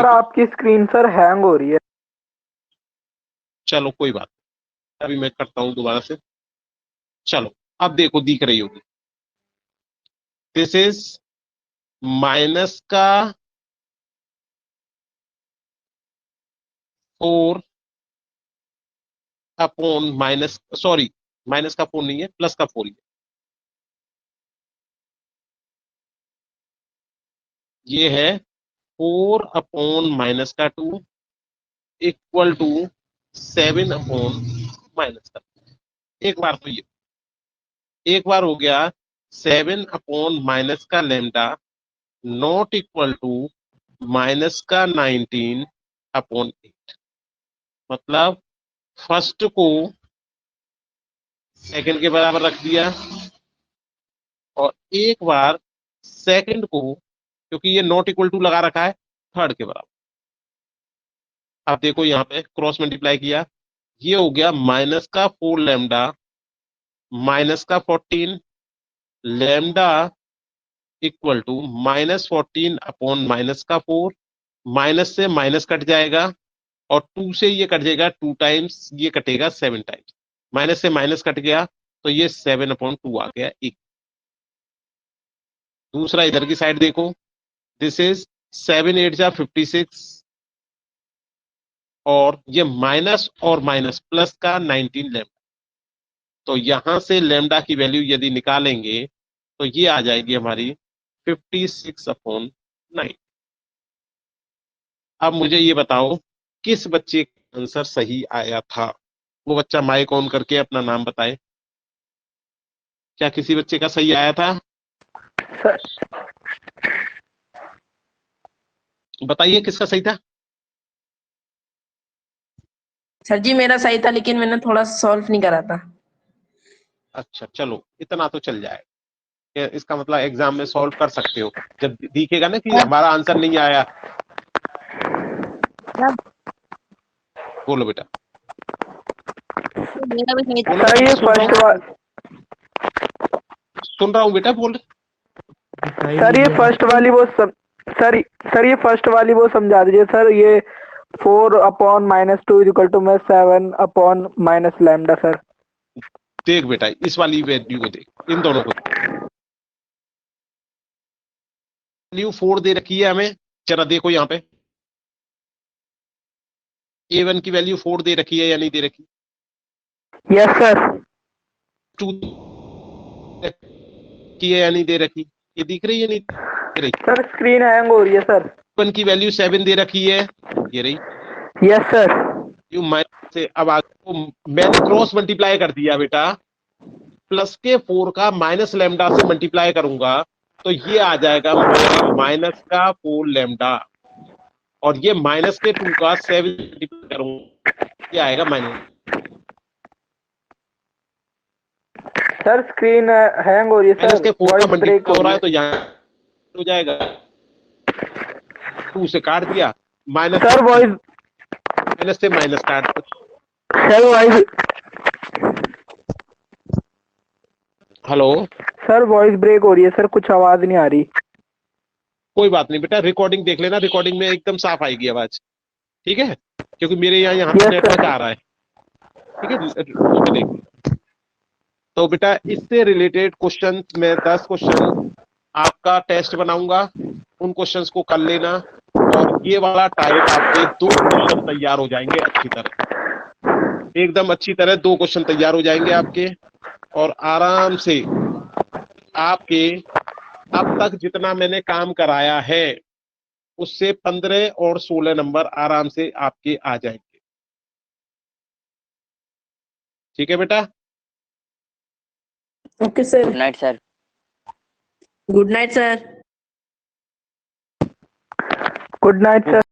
सर आपकी स्क्रीन सर हैंग हो रही है। चलो कोई बात नहीं, अभी मैं करता हूँ दोबारा से। चलो अब देखो दिख रही होगी। दिस इज माइनस का 4 अपॉन माइनस, सॉरी माइनस का 4 नहीं है, प्लस का 4 ही है। ये है 4 अपॉन माइनस का 2 इक्वल टू 7 अपॉन माइनस का 2। एक बार तो ये, एक बार हो गया 7 अपॉन माइनस का lambda not equal to minus का 19 अपॉन 8। मतलब फर्स्ट को सेकंड के बराबर रख दिया और एक बार सेकंड को, क्योंकि ये नॉट इक्वल टू लगा रखा है, थर्ड के बराबर। अब देखो यहाँ पे क्रॉस मल्टीप्लाई किया, ये हो गया माइनस का 4 लेमडा माइनस का 14 lambda equal to -14 upon minus का 4। माइनस से माइनस कट जाएगा और 2 से ये कट जाएगा, 2 टाइम्स ये कटेगा 7 टाइम्स। माइनस से माइनस कट गया तो ये 7 अपॉन 2 आ गया एक। दूसरा इधर की साइड देखो, दिस इज 7 8 जा 56 और ये माइनस और माइनस प्लस का 19 लेमडा। तो यहां से लेमडा की वैल्यू यदि निकालेंगे तो ये आ जाएगी हमारी 56 अपॉन 9। अब मुझे ये बताओ किस बच्चे का आंसर सही आया था। वो बच्चा माइक ऑन करके अपना नाम बताए। क्या किसी बच्चे का सही आया था? सर बताइए किसका सही था। सर जी मेरा सही था, लेकिन मैंने थोड़ा सॉल्व नहीं करा था। अच्छा चलो, इतना तो चल जाए। इसका मतलब एग्जाम में सॉल्व कर सकते हो। जब दिखेगा ना कि हमारा आंसर नहीं आया, बोलो बेटा। मेरा भी सही था। बोलो, सर ये सुन रहा फर्स्ट हूँ, सुन रहा हूँ बेटा, बोल। सर ये फर्स्ट वाली वो सर ये फर्स्ट वाली वो समझा दीजिए सर। ये 4 अपॉन -2 इक्वल टू में 7 अपॉन माइनस लैम्डा सर। देख बेटा इस वाली वैल्यू को देख, इन दोनों को वैल्यू 4 दे रखी है हमें। जरा देखो यहाँ पे A1 की वैल्यू 4 दे रखी है या नहीं दे रखी? Yes sir. 2 की है या नहीं दे रखी? ये दिख रही है नहीं दिख रही? सर स्क्रीन हैंग हो रही है सर। A1 की वैल्यू 7 दे रखी है, ये रही। Yes sir. यू माइनस से अब आगे मैंने क्रॉस मल्टीप्लाई कर दिया बेटा, प्लस के 4 का माइनस लेमडा से मल्टीप्लाई करूंगा तो ये आ जाएगा मेरा माइनस का 4 लेमडा और ये माइनस के 2 का 7 मल्टीप्लाई करूंगा, ये आएगा माइनस। सर स्क्रीन हैंग हो रही है माइनस सर। के 4 का वॉइस ब्रेक मल्टीप्लाई हो रहा रही है तो यहाँ हो जाएगा, 2 से काट दिया, माइनस सर वॉइस माइनस से माइनस काट। Sir voice hello, sir voice break हो रही है सर, कुछ आवाज नहीं आ रही। कोई बात नहीं बेटा, रिकॉर्डिंग देख लेना, रिकॉर्डिंग में एकदम साफ आएगी आवाज, ठीक है? क्योंकि मेरे यहाँ पे Yes, नेटवर्क sir. आ रहा है, ठीक है? वो भी देख लो। तो बेटा इससे रिलेटेड क्वेश्चन में 10 क्वेश्चन आपका टेस्ट बनाऊंगा, उन क्वेश्चंस को कर लेना और ये वाला टाइप आपके 2 क्वेश्चन तैयार हो जाएंगे अच्छी तरह, एकदम अच्छी तरह 2 क्वेश्चन तैयार हो जाएंगे आपके और आराम से आपके अब तक जितना मैंने काम कराया है उससे 15 और 16 नंबर आराम से आपके आ जाएंगे। ठीक है बेटा? Okay sir. Good night sir. Good night sir. Good night sir.